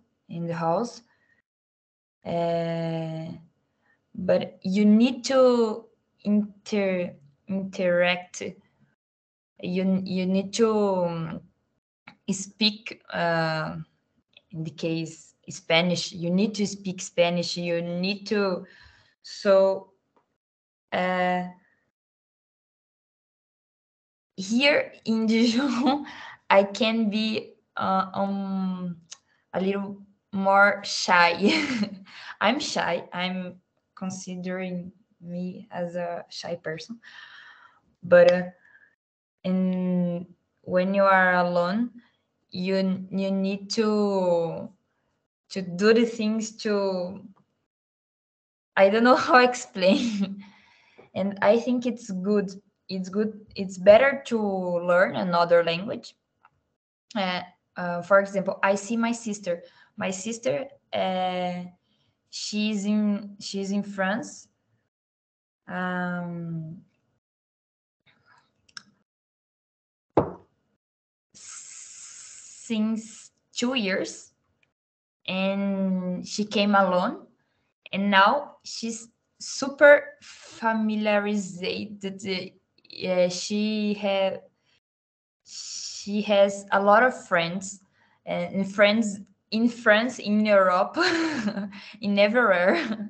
But you need to interact. You need to speak in the case Spanish, you need to speak Spanish. You need to, so here in Dijon, I can be a little more shy. I'm shy. I'm considering me as a shy person, but and when you are alone, you need to do the things to, I don't know how to explain. And I think it's good. It's better to learn another language. For example, I see my sister. My sister, she's in France. Since 2 years, and she came alone, and now she's super familiarized. She has a lot of friends, and friends in France, in Europe, in everywhere,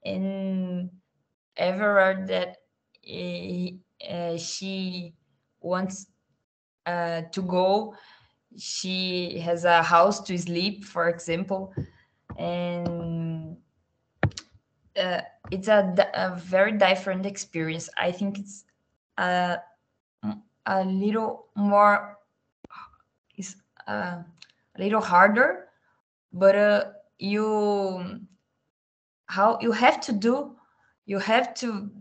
and everywhere that she wants to go. She has a house to sleep, for example, and it's a very different experience. I think it's a little more, it's a little harder, but you have to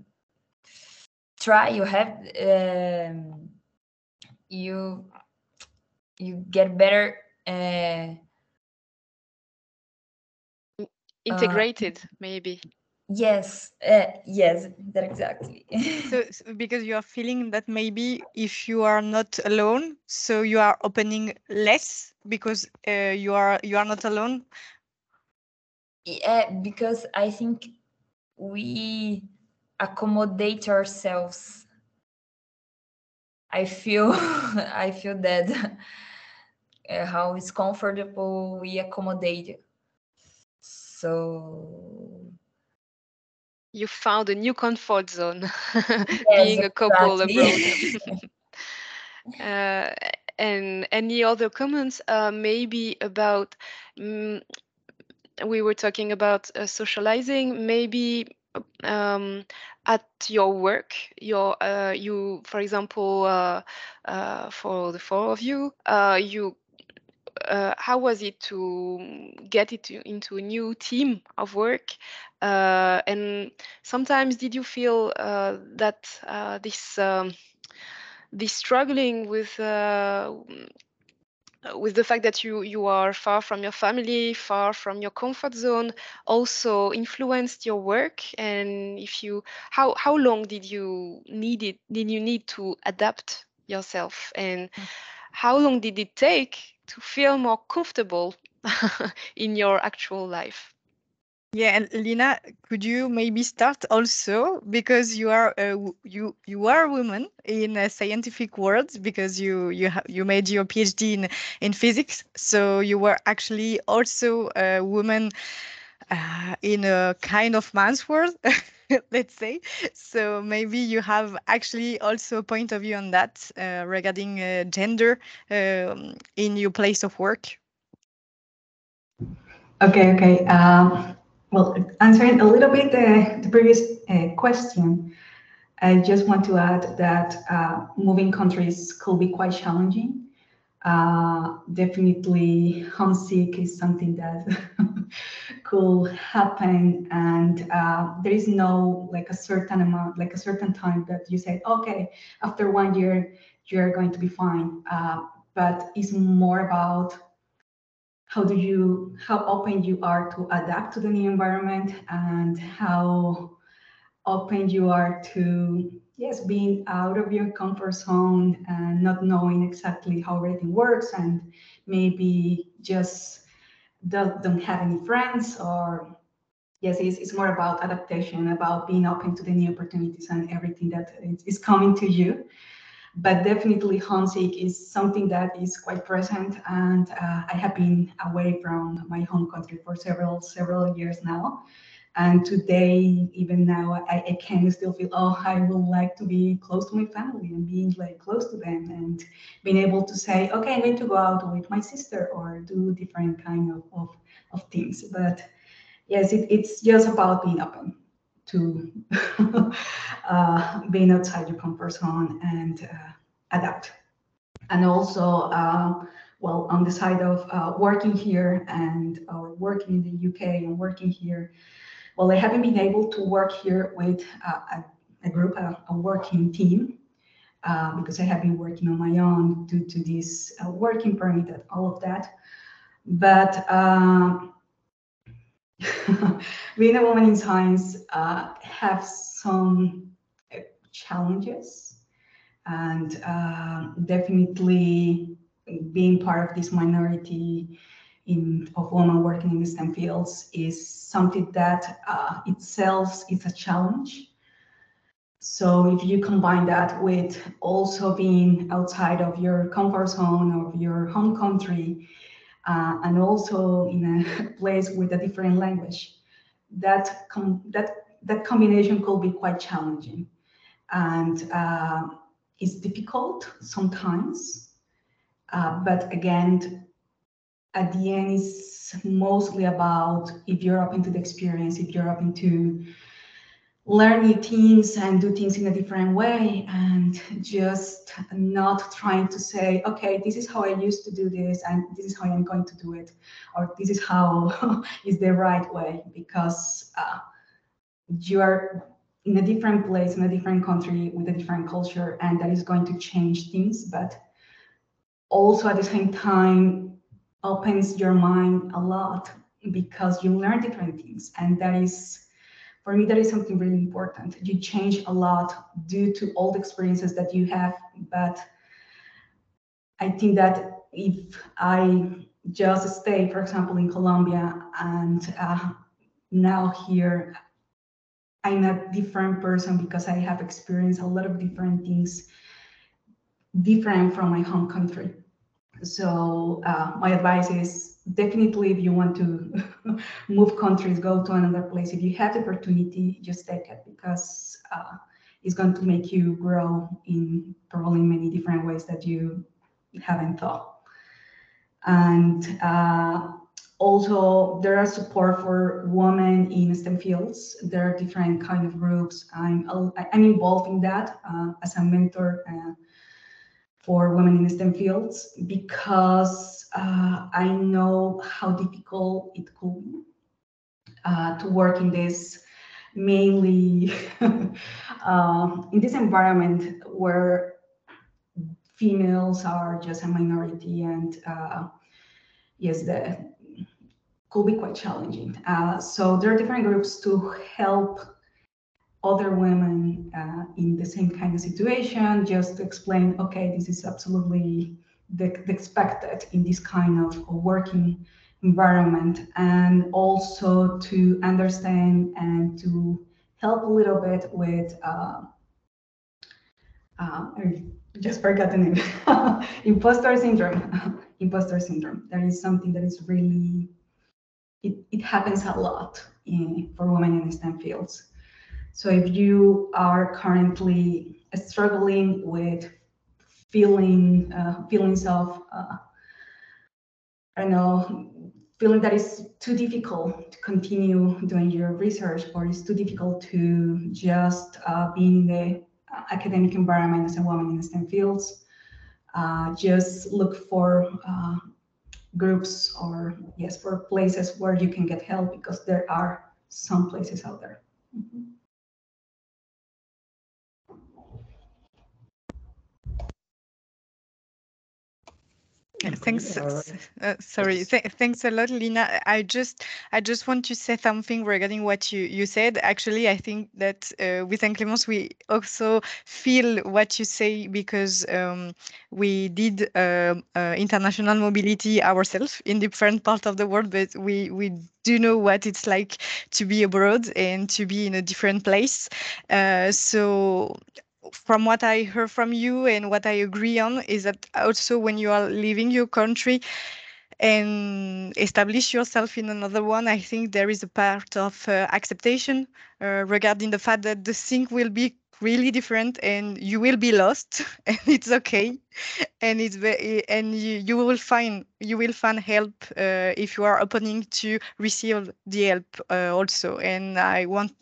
try. You get better integrated, maybe. Yes, that exactly. So because you are feeling that maybe if you are not alone, so you are opening less because you are not alone. Yeah, because I think we accommodate ourselves. I feel that how it's comfortable, we accommodate. So you found a new comfort zone, yes, being a couple exactly. abroad. And any other comments, maybe about, we were talking about socializing, maybe at your work, you, for example, for the four of you, how was it to get into a new team of work? And sometimes did you feel that this struggling with the fact that you are far from your family, far from your comfort zone, also influenced your work? And if you, how long did you need to adapt yourself, and how long did it take to feel more comfortable in your actual life? Yeah, and Lina, could you maybe start also, because you are you are a woman in a scientific world, because you made your PhD in physics, so you were actually also a woman in a kind of man's world, let's say. So maybe you have actually also a point of view on that regarding gender in your place of work. Okay. Well, answering a little bit the previous question, I just want to add that moving countries could be quite challenging. Definitely homesick is something that could happen, and there is no like a certain amount, like a certain time that you say, okay, after 1 year you're going to be fine. But it's more about how open you are to adapt to the new environment, and how open you are to, yes, being out of your comfort zone and not knowing exactly how everything works, and maybe just don't have any friends, or yes, it's more about adaptation, about being open to the new opportunities and everything that is coming to you. but definitely homesick is something that is quite present, and I have been away from my home country for several years now. And today, even now, I can still feel, oh, I would like to be close to my family and being like close to them and being able to say, okay, I'm going to go out with my sister or do different kind of things. But yes, it's just about being open to being outside your comfort zone and adapt. And also, well, on the side of working here and or working in the UK and working here, well, I haven't been able to work here with a group, a working team, because I have been working on my own due to this working permit and all of that. But being a woman in science have some challenges, and definitely being part of this minority of women working in the STEM fields is something that itself is a challenge. So if you combine that with also being outside of your comfort zone of your home country, and also in a place with a different language, that combination could be quite challenging, and it's difficult sometimes. But again, at the end, it's mostly about if you're open to the experience, if you're open to learn new things and do things in a different way, and just not trying to say, okay, this is how I used to do this and this is how I'm going to do it, or this is how is the right way, because you are in a different place, in a different country with a different culture, and that is going to change things, but also at the same time opens your mind a lot because you learn different things, and that is, for me, that is something really important. You change a lot due to all the experiences that you have, but I think that if I just stay, for example, in Colombia, and now here, I'm a different person because I have experienced a lot of different things different from my home country. So my advice is definitely, if you want to move countries, go to another place. If you have the opportunity, just take it, because it's going to make you grow in probably many different ways that you haven't thought. And also, there are support for women in STEM fields. There are different kind of groups. I'm involved in that as a mentor for women in STEM fields, because I know how difficult it could be to work in this, mainly in this environment where females are just a minority, and yes, that could be quite challenging. So there are different groups to help other women in the same kind of situation, just to explain, okay, this is absolutely the expected in this kind of working environment, and also to understand and to help a little bit with, I just forgot the name, imposter syndrome. Imposter syndrome. That is something that is really, it happens a lot for women in STEM fields. So if you are currently struggling with feelings of, I don't know, feeling that it's too difficult to continue doing your research, or it's too difficult to just be in the academic environment as a woman in STEM fields, just look for groups, or yes, for places where you can get help, because there are some places out there. Mm-hmm. Thanks. Sorry. Thanks a lot, Lina. I just want to say something regarding what you said. Actually, I think that with Clémence, we also feel what you say, because we did international mobility ourselves in different parts of the world, but we do know what it's like to be abroad and to be in a different place. So from what I heard from you and what I agree on is that also when you are leaving your country and establish yourself in another one, I think there is a part of acceptation regarding the fact that the thing will be really different and you will be lost and it's okay, and it's and you will find help if you are opening to receive the help also. And I want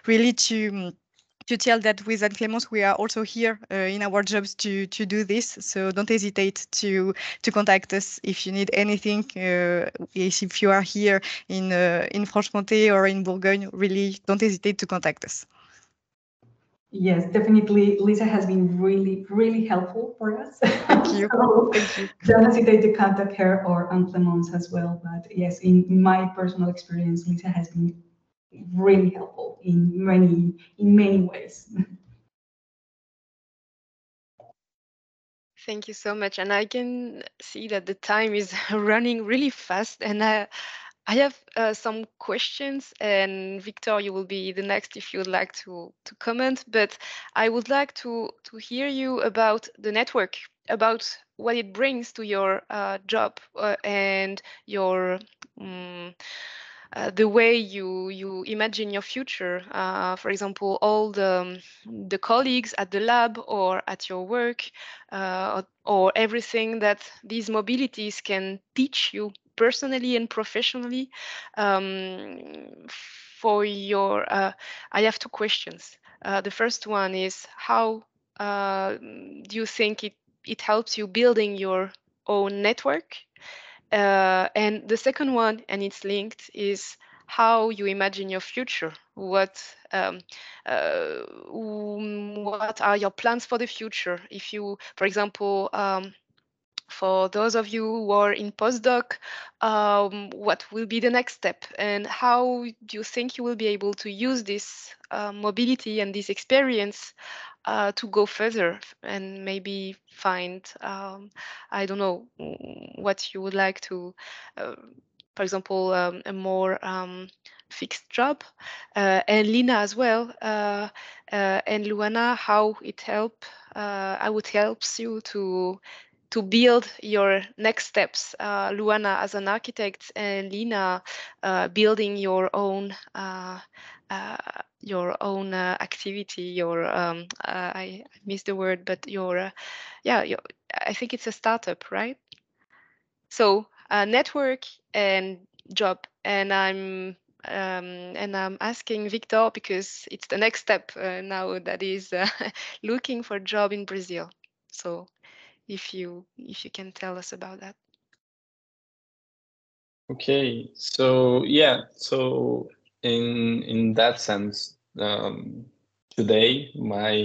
really to tell that with Anne-Clémence, we are also here in our jobs to do this. So don't hesitate to contact us if you need anything. If you are here in Franche-Comté or in Bourgogne, really don't hesitate to contact us. Yes, definitely. Lisa has been really, really helpful for us. Thank you. So Thank you. don't hesitate to contact her or Anne-Clémence as well. But yes, in my personal experience, Lisa has been really helpful in many ways. Thank you so much. And I can see that the time is running really fast. And I have some questions. And Victor, you will be the next if you would like to comment. But I would like to hear you about the network, about what it brings to your job and your the way you imagine your future. For example, all the colleagues at the lab or at your work, or everything that these mobilities can teach you personally and professionally. For your, I have two questions. The first one is, how do you think it helps you building your own network? And the second one, and it's linked, is how you imagine your future. What are your plans for the future? If you, for example, for those of you who are in postdoc, what will be the next step? And how do you think you will be able to use this mobility and this experience to go further and maybe find, I don't know, what you would like to, for example, a more fixed job? And Lina as well, and Luana, how it helps you to build your next steps. Luana as an architect, and Lina building your own activity. Your I missed the word, but your I think it's a startup, right? So network and job, and I'm asking Victor because it's the next step now, that is looking for a job in Brazil. So if you can tell us about that. Okay, so yeah, so in that sense, today my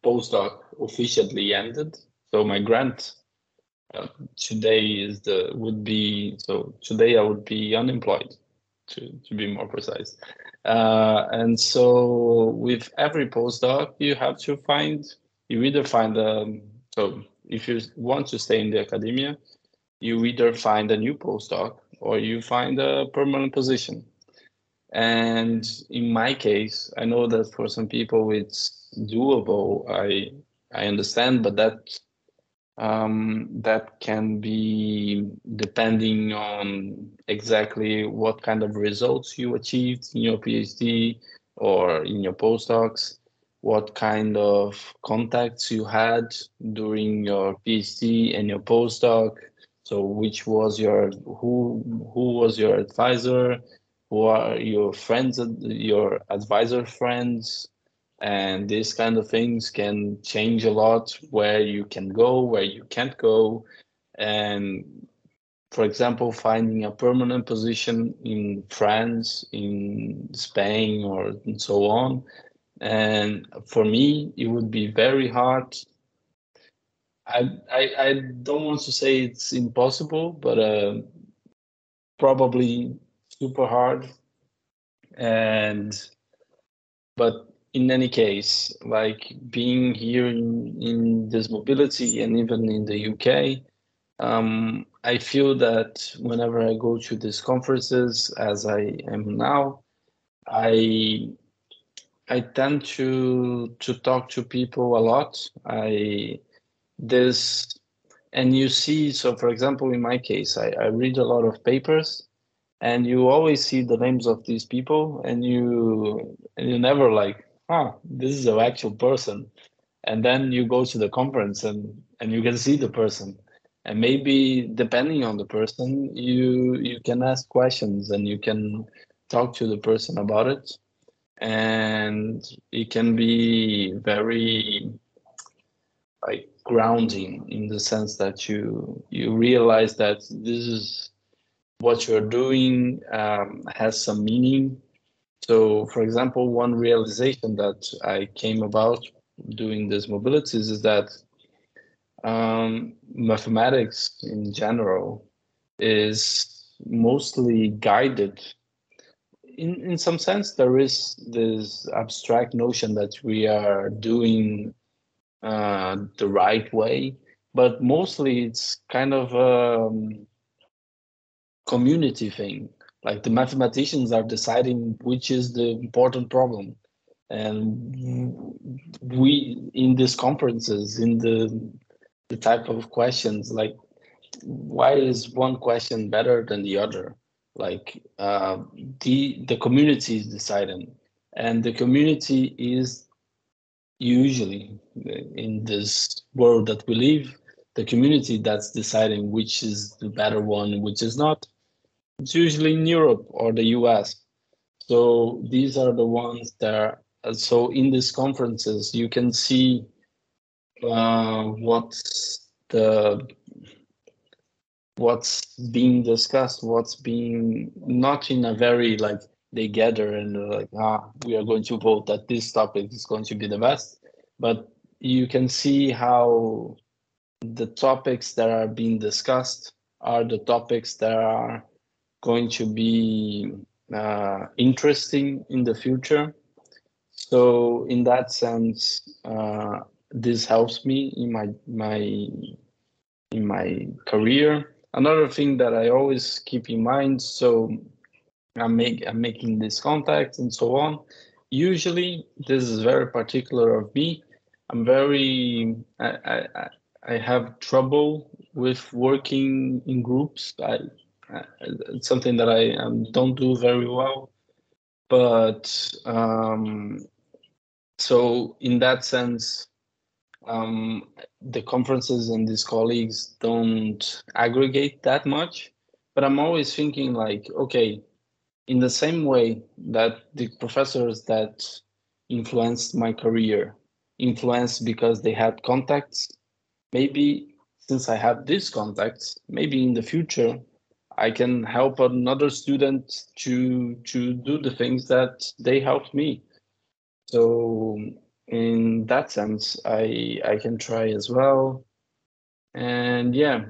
postdoc officially ended. So my grant today today I would be unemployed, to be more precise. And so with every postdoc, you either find so if you want to stay in the academia, you either find a new postdoc or you find a permanent position. And in my case, I know that for some people it's doable. I understand, but that can be depending on exactly what kind of results you achieved in your PhD or in your postdocs, what kind of contacts you had during your PhD and your postdoc. So who was your advisor? Who are your friends, your advisor friends? And these kind of things can change a lot, where you can go, where you can't go. And for example, finding a permanent position in France, in Spain, or and so on. And for me, it would be very hard. I don't want to say it's impossible, but probably super hard. But in any case, like being here in this mobility and even in the UK, I feel that whenever I go to these conferences, as I am now, I I tend to talk to people a lot. And you see, so for example, in my case, I read a lot of papers, and you always see the names of these people, and you never like, this is an actual person. And then you go to the conference and you can see the person. And maybe depending on the person, you can ask questions and you can talk to the person about it. And it can be very like grounding in the sense that you realize that this is what you're doing has some meaning. So, for example, one realization that I came about doing these mobilities is that mathematics in general is mostly guided. In some sense, there is this abstract notion that we are doing the right way, but mostly it's kind of a community thing. Like the mathematicians are deciding which is the important problem. And we, in these conferences, in the type of questions, like, why is one question better than the other? Like the community is deciding, and the community is usually, in this world that we live, the community that's deciding which is the better one, which is not. It's usually in Europe or the US. So these are the ones that are, so in these conferences, you can see what's being discussed, what's being, not in a very like they gather and like, we are going to vote that this topic is going to be the best, but you can see how the topics that are being discussed are the topics that are going to be interesting in the future. So in that sense, this helps me in my career. Another thing that I always keep in mind, so I'm making this contact and so on. Usually, this is very particular of me. I have trouble with working in groups. It's something that I don't do very well. But so in that sense, the conferences and these colleagues don't aggregate that much. But I'm always thinking like, okay, in the same way that the professors that influenced my career influenced because they had contacts, maybe since I have these contacts, maybe in the future, I can help another student to do the things that they helped me. So in that sense, I can try as well. And yeah,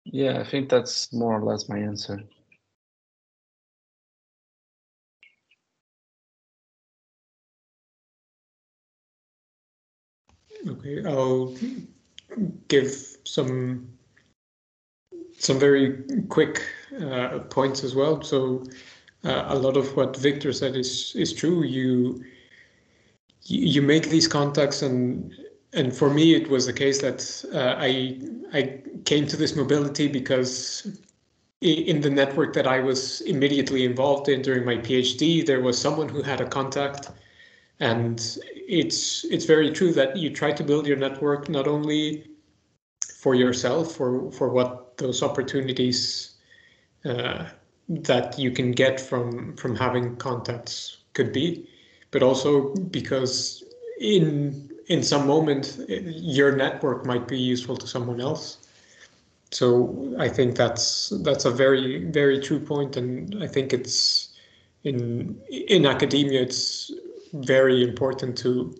I think that's more or less my answer. Okay, I'll give some very quick points as well. So a lot of what Victor said is true. You make these contacts, and for me it was the case that I came to this mobility because in the network that I was immediately involved in during my PhD, there was someone who had a contact. And it's very true that you try to build your network not only for yourself, for what those opportunities that you can get from having contacts could be, but also because in some moment your network might be useful to someone else. So I think that's a very, very true point, and I think it's in academia it's very important to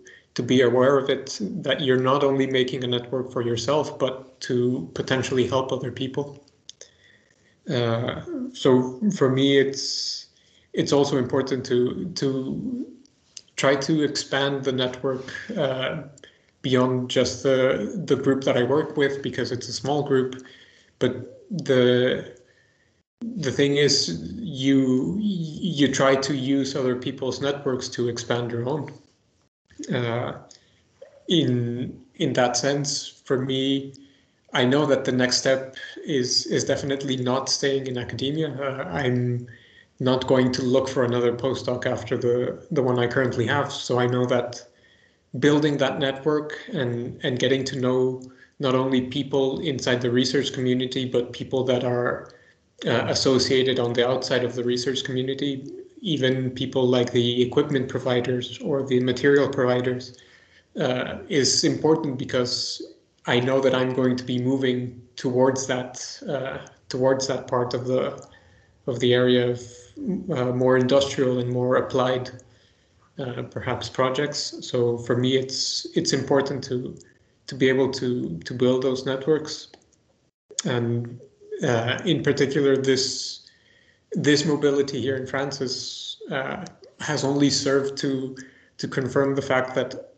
be aware of it, that you're not only making a network for yourself, but to potentially help other people. So for me, it's also important to try to expand the network beyond just the group that I work with, because it's a small group. But the thing is, you try to use other people's networks to expand your own. In that sense, for me, I know that the next step is definitely not staying in academia. I'm not going to look for another postdoc after the one I currently have. So I know that building that network and getting to know not only people inside the research community, but people that are associated on the outside of the research community, even people like the equipment providers or the material providers, is important, because I know that I'm going to be moving towards that part of the area of more industrial and more applied, perhaps, projects. So for me, it's important to be able to build those networks, and in particular, this mobility here in France has only served to confirm the fact that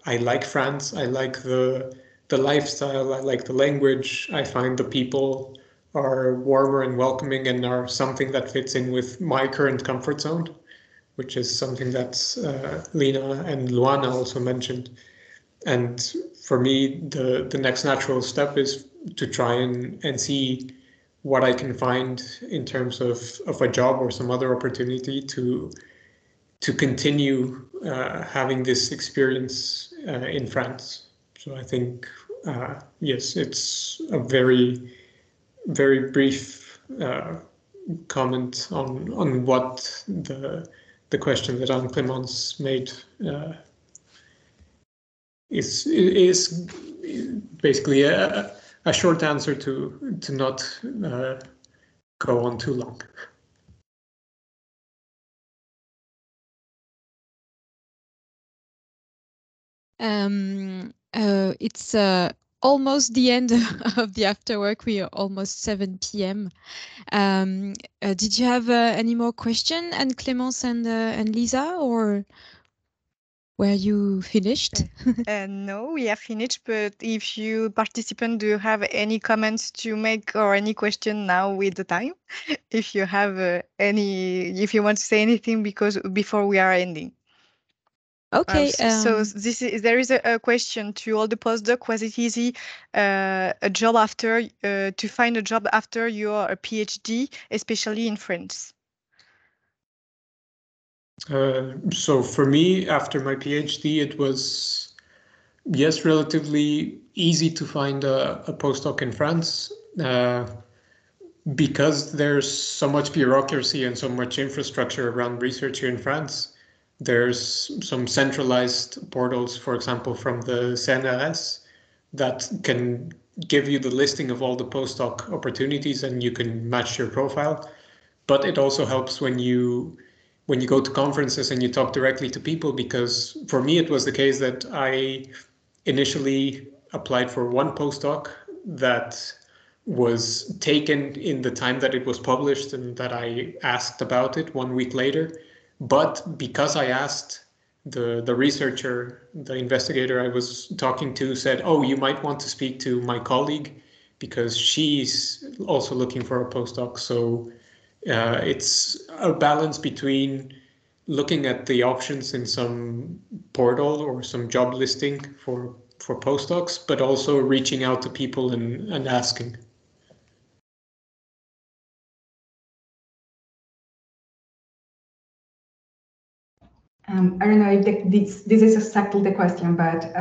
I like France. I like the lifestyle. I like the language. I find the people are warmer and welcoming and are something that fits in with my current comfort zone, which is something that Lina and Luana also mentioned. And for me, the next natural step is to try and see what I can find in terms of a job or some other opportunity to continue having this experience in France. So I think, yes, it's a very, very brief comment on what the question that Anne-Clémence made is basically a short answer to not go on too long. It's almost the end of the afterwork. We are almost 7 p.m. Did you have any more questions, Anne-Clémence and Lisa, or were you finished? No, we are finished, but if you participants do have any comments to make or any question, now with the time, if you have if you want to say anything before we are ending. Okay. So there is a question to all the postdoc. Was it easy a job after to find a job after your PhD, especially in France? So for me, after my PhD, it was, yes, relatively easy to find a postdoc in France, because there's so much bureaucracy and so much infrastructure around research here in France. There's some centralized portals, for example, from the CNRS, that can give you the listing of all the postdoc opportunities and you can match your profile. But it also helps when you go to conferences and you talk directly to people, because for me, it was the case that I initially applied for one postdoc that was taken in the time that it was published and that I asked about it 1 week later. But because I asked, the researcher, the investigator I was talking to said, oh, you might want to speak to my colleague because she's also looking for a postdoc. So it's a balance between looking at the options in some portal or some job listing for postdocs, but also reaching out to people and asking. I don't know if this is exactly the question, but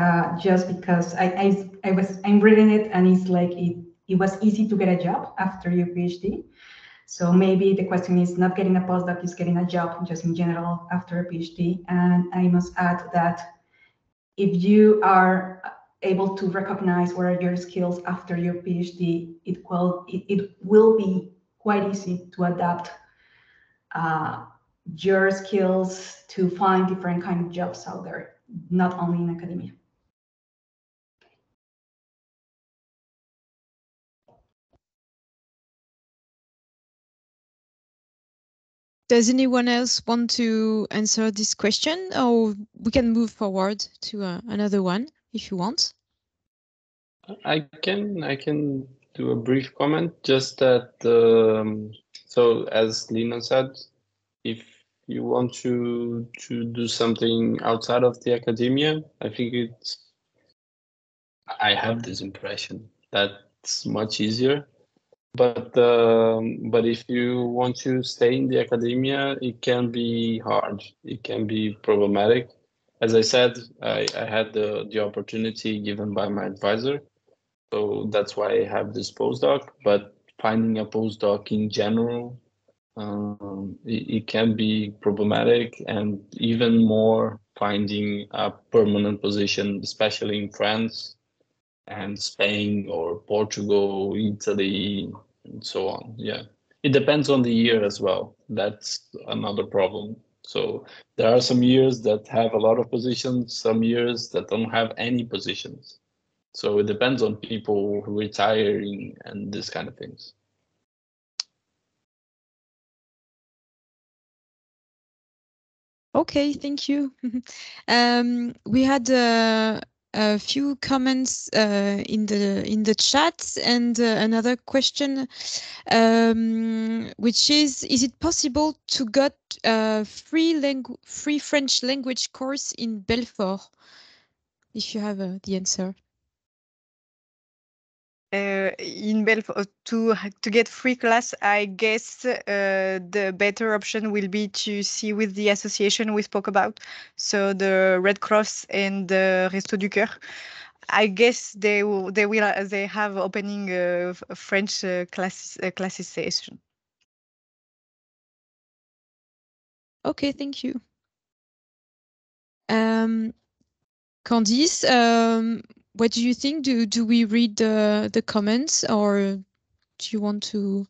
just because I'm reading it and it's like it was easy to get a job after your PhD. So maybe the question is not getting a postdoc, is getting a job just in general after a PhD. And I must add that if you are able to recognize what are your skills after your PhD, it will be quite easy to adapt your skills to find different kind of jobs out there, not only in academia. Does anyone else want to answer this question, or we can move forward to another one if you want? I can do a brief comment, just that So as Lina said, if you want to do something outside of the academia, I think I have this impression that's much easier. But if you want to stay in the academia, it can be hard. It can be problematic. As I said, I had the opportunity given by my advisor, so that's why I have this postdoc. But finding a postdoc in general, it can be problematic, and even more finding a permanent position, especially in France and Spain or Portugal, Italy, and so on. Yeah, it depends on the year as well. That's another problem. So there are some years that have a lot of positions, some years that don't have any positions. So it depends on people retiring and this kind of things. Okay, thank you. We had a few comments in the chat, and another question, which is it possible to get free French language course in Belfort? If you have the answer. In Belfort, to get free class, I guess the better option will be to see with the association we spoke about, so the Red Cross and the Resto du Cœur. I guess they have opening French classes session. Okay, thank you. Candice, what do you think? Do we read the comments, or do you want to?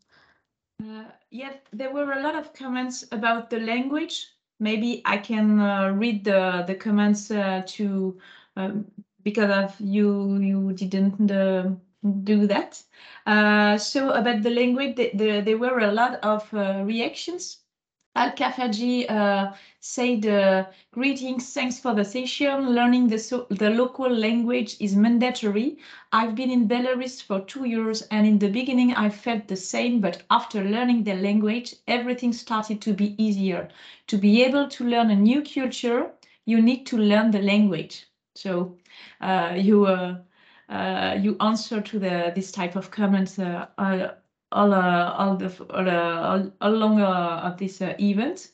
Yeah, there were a lot of comments about the language. Maybe I can read the comments to because of you didn't do that. So about the language, there were a lot of reactions. Al-Kafaji said, greetings, thanks for the session. Learning the local language is mandatory. I've been in Belarus for 2 years, and in the beginning I felt the same, but after learning the language, everything started to be easier. To be able to learn a new culture, you need to learn the language. So you answer to this type of comments all along of this event.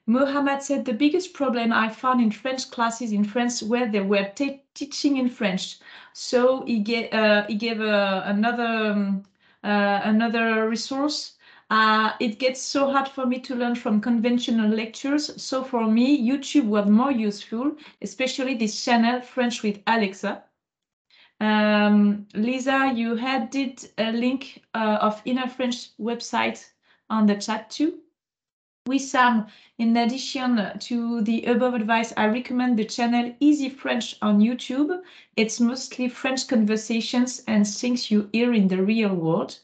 Mohammed said, the biggest problem I found in French classes in France where they were teaching in French. So he gave another resource. It gets so hard for me to learn from conventional lectures. So for me, YouTube was more useful, especially this channel, French with Alexa. Lisa, you added a link of Inner French website on the chat too. Wissam, in addition to the above advice, I recommend the channel Easy French on YouTube. It's mostly French conversations and things you hear in the real world.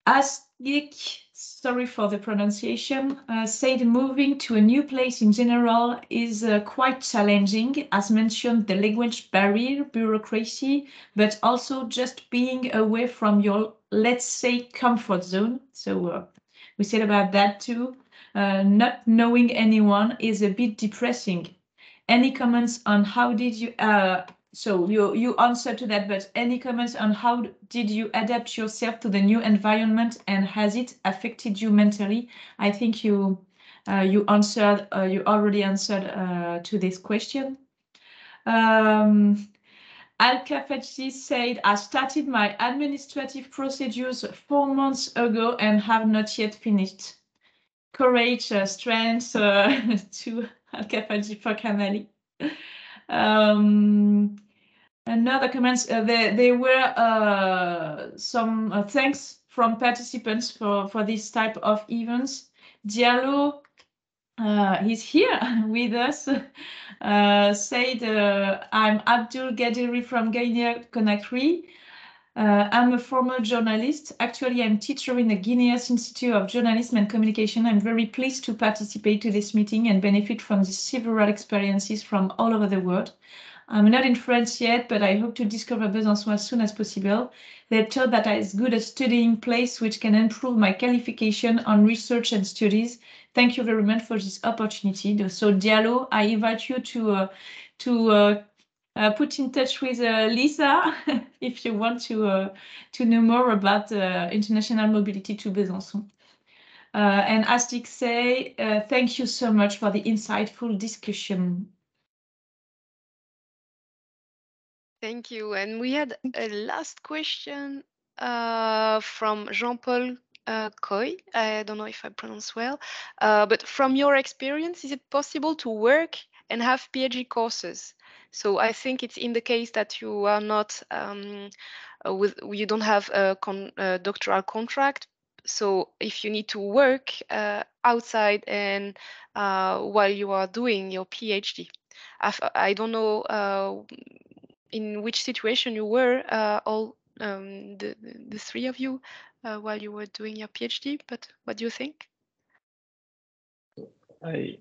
Asgik, sorry for the pronunciation, said moving to a new place in general is quite challenging, as mentioned, the language barrier, bureaucracy, but also just being away from your, let's say, comfort zone. So we said about that too. Not knowing anyone is a bit depressing. Any comments on how did you, so you answered to that, but any comments on how did you adapt yourself to the new environment, and has it affected you mentally? I think you answered, you already answered to this question. Al-Kafaji said, I started my administrative procedures 4 months ago and have not yet finished. Courage, strength to Al-Kafaji for Kamali. Another comments, there were some thanks from participants for this type of events. Diallo, he's here with us, said, I'm Abdul Gadiri from Guinea-Conakry. I'm a former journalist. Actually, I'm teacher in the Guinea's Institute of Journalism and Communication. I'm very pleased to participate to this meeting and benefit from the several experiences from all over the world. I'm not in France yet, but I hope to discover Besançon as soon as possible. They're told that it's good a studying place which can improve my qualification on research and studies. Thank you very much for this opportunity. So Diallo, I invite you to put in touch with Lisa if you want to know more about international mobility to Besançon. And as Dick say, thank you so much for the insightful discussion. Thank you. And we had a last question from Jean-Paul Coy. I don't know if I pronounce well, but from your experience, is it possible to work and have PhD courses? So I think it's in the case that you are not you don't have a doctoral contract. So if you need to work outside and while you are doing your PhD, I don't know in which situation you were all the three of you while you were doing your PhD, but what do you think? I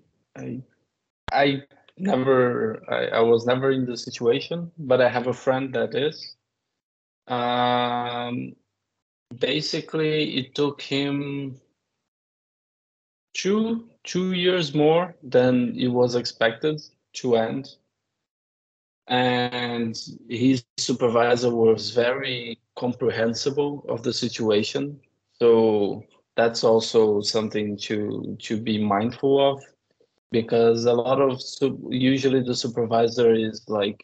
was never in the situation, but I have a friend that is. Basically, it took him two years more than it was expected to end. And his supervisor was very comprehensible of the situation. So that's also something to be mindful of, because a lot of usually the supervisor is like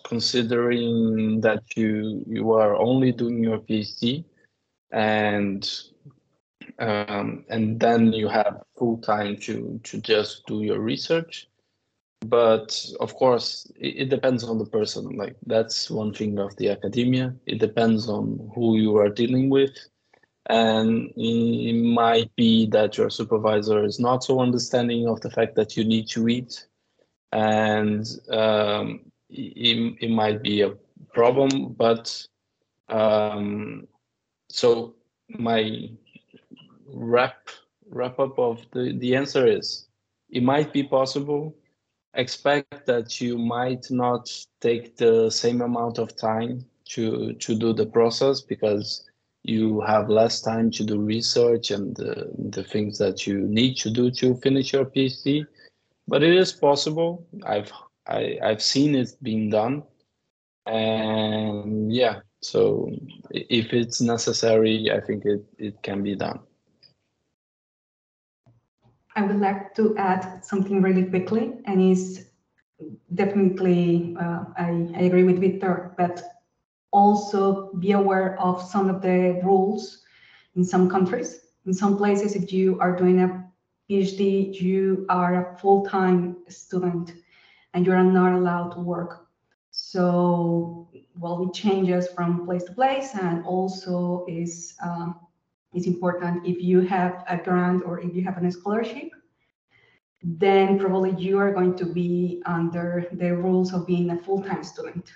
considering that you are only doing your PhD and then you have full time to just do your research. But of course, it depends on the person. Like that's one thing of the academia. It depends on who you are dealing with. And it might be that your supervisor is not so understanding of the fact that you need to eat. And it might be a problem. But so my wrap up of the answer is, it might be possible. Expect that you might not take the same amount of time to do the process, because you have less time to do research and the things that you need to do to finish your PhD. But it is possible. I've seen it being done. And yeah, so if it's necessary, I think it can be done. I would like to add something really quickly, and is definitely, I agree with Victor, but also be aware of some of the rules in some countries. In some places, if you are doing a PhD, you are a full-time student and you are not allowed to work. So, well, it changes from place to place, and also is important if you have a grant or if you have a scholarship, then probably you are going to be under the rules of being a full-time student.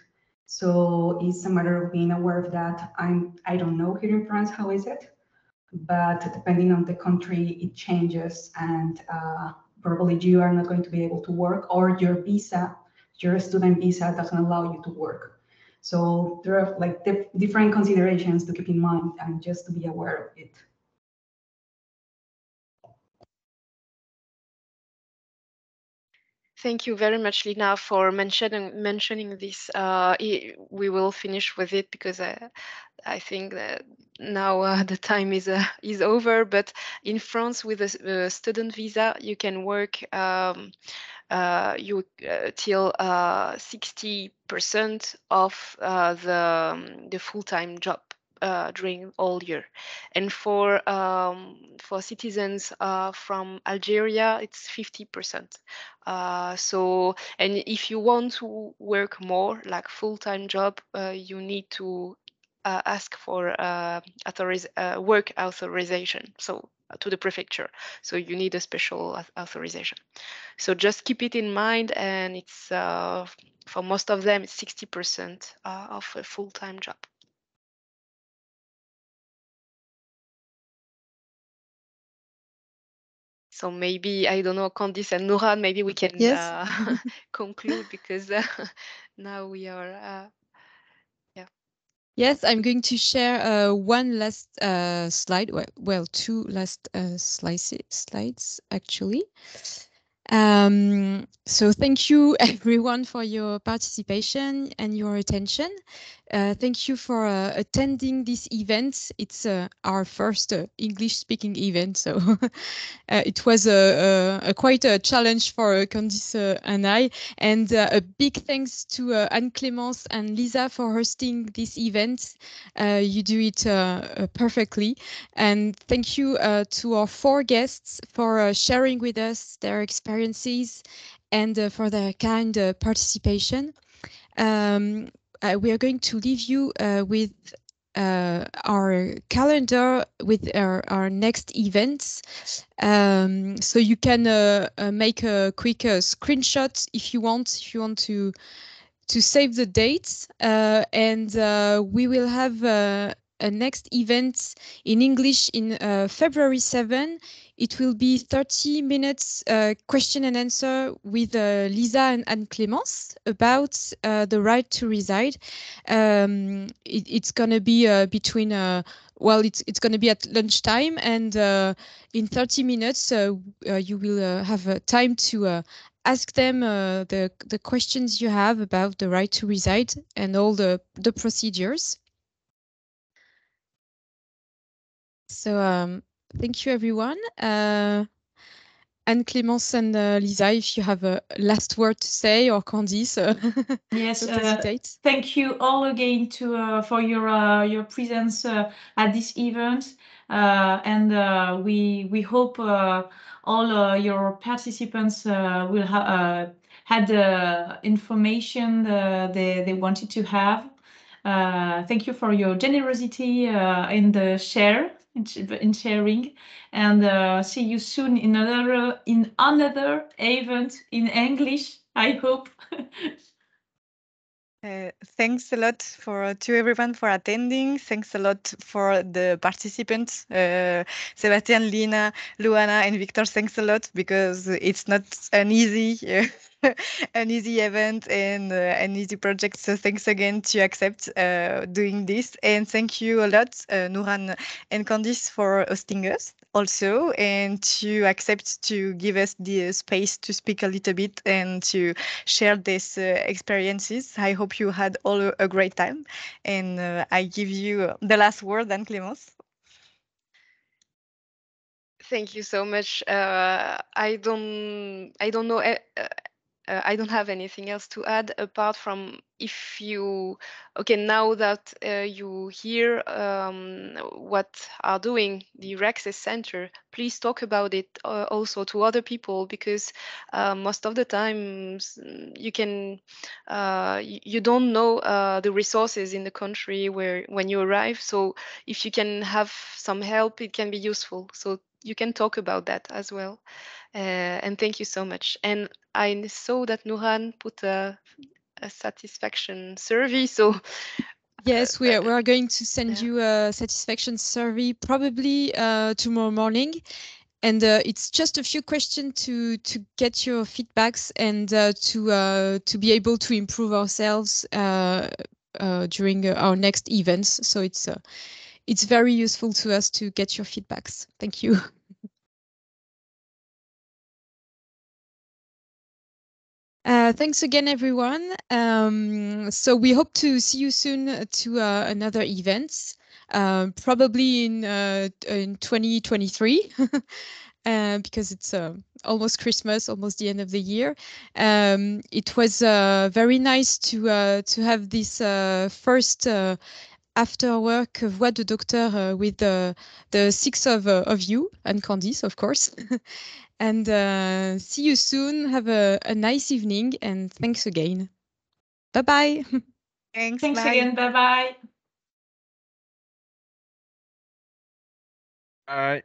So it's a matter of being aware of that. I don't know here in France how is it, but depending on the country, it changes, and probably you are not going to be able to work, or your visa, your student visa doesn't allow you to work. So there are like different considerations to keep in mind, and just to be aware of it. Thank you very much, Lina, for mentioning this. We will finish with it because I think that now the time is over. But in France, with a student visa, you can work till 60% of the full-time job during all year. And for citizens from Algeria, it's 50%. So, and if you want to work more, like full-time job, you need to ask for work authorization, so to the prefecture. So you need a special authorization. So just keep it in mind, and it's for most of them, it's 60% of a full-time job. So maybe, I don't know, Candice and Nouran, maybe we can conclude, because now we are, Yes, I'm going to share one last slide. Well, two last slides, actually. So thank you everyone for your participation and your attention. Thank you for attending this event. It's our first English-speaking event, so it was quite a challenge for Candice and I. And a big thanks to Anne-Clémence and Lisa for hosting this event. You do it perfectly. And thank you to our 4 guests for sharing with us their experiences and for their kind participation. We are going to leave you with our calendar with our next events. So you can make a quick screenshot if you want to save the dates, and we will have a next event in English in February 7. It will be 30 minutes question and answer with Lisa and Anne-Clémence about the right to reside. It's going to be between, well, it's going to be at lunchtime, and in 30 minutes you will have time to ask them the questions you have about the right to reside and all the procedures. So thank you, everyone. Anne-Clémence and Lisa, if you have a last word to say, or Candice, yes, don't hesitate. Thank you all again for your presence at this event, and we hope all your participants will have had the information they wanted to have. Thank you for your generosity in the in sharing, and see you soon in another event in English, I hope. Thanks a lot to everyone for attending. Thanks a lot for the participants, Sebastian, Lina, Luana, and Victor. Thanks a lot, because it's not an easy an easy event and an easy project. So thanks again to accept doing this, and thank you a lot, Nouran and Candice, for hosting us also, and to accept to give us the space to speak a little bit and to share these experiences. I hope you had all a great time, and I give you the last word, Anne-Clémence. Thank you so much. I don't know. I don't have anything else to add, apart from, if you, okay, now that you hear what are doing the Euraxess Center, please talk about it also to other people, because most of the times you don't know the resources in the country when you arrive. So if you can have some help, it can be useful. So you can talk about that as well. And thank you so much. And I saw that Nouran put a satisfaction survey. So yes, we are going to send you a satisfaction survey probably tomorrow morning. And it's just a few questions to get your feedbacks and to be able to improve ourselves during our next events. So it's very useful to us to get your feedbacks. Thank you. Thanks again, everyone. So we hope to see you soon to another event, probably in 2023, because it's almost Christmas, almost the end of the year. It was very nice to have this first Afterwork Voix de Docteur with the 6 of you and Candice, of course. And see you soon. Have a nice evening, and thanks again. Bye-bye. Thanks Thanks again. Bye-bye. Bye.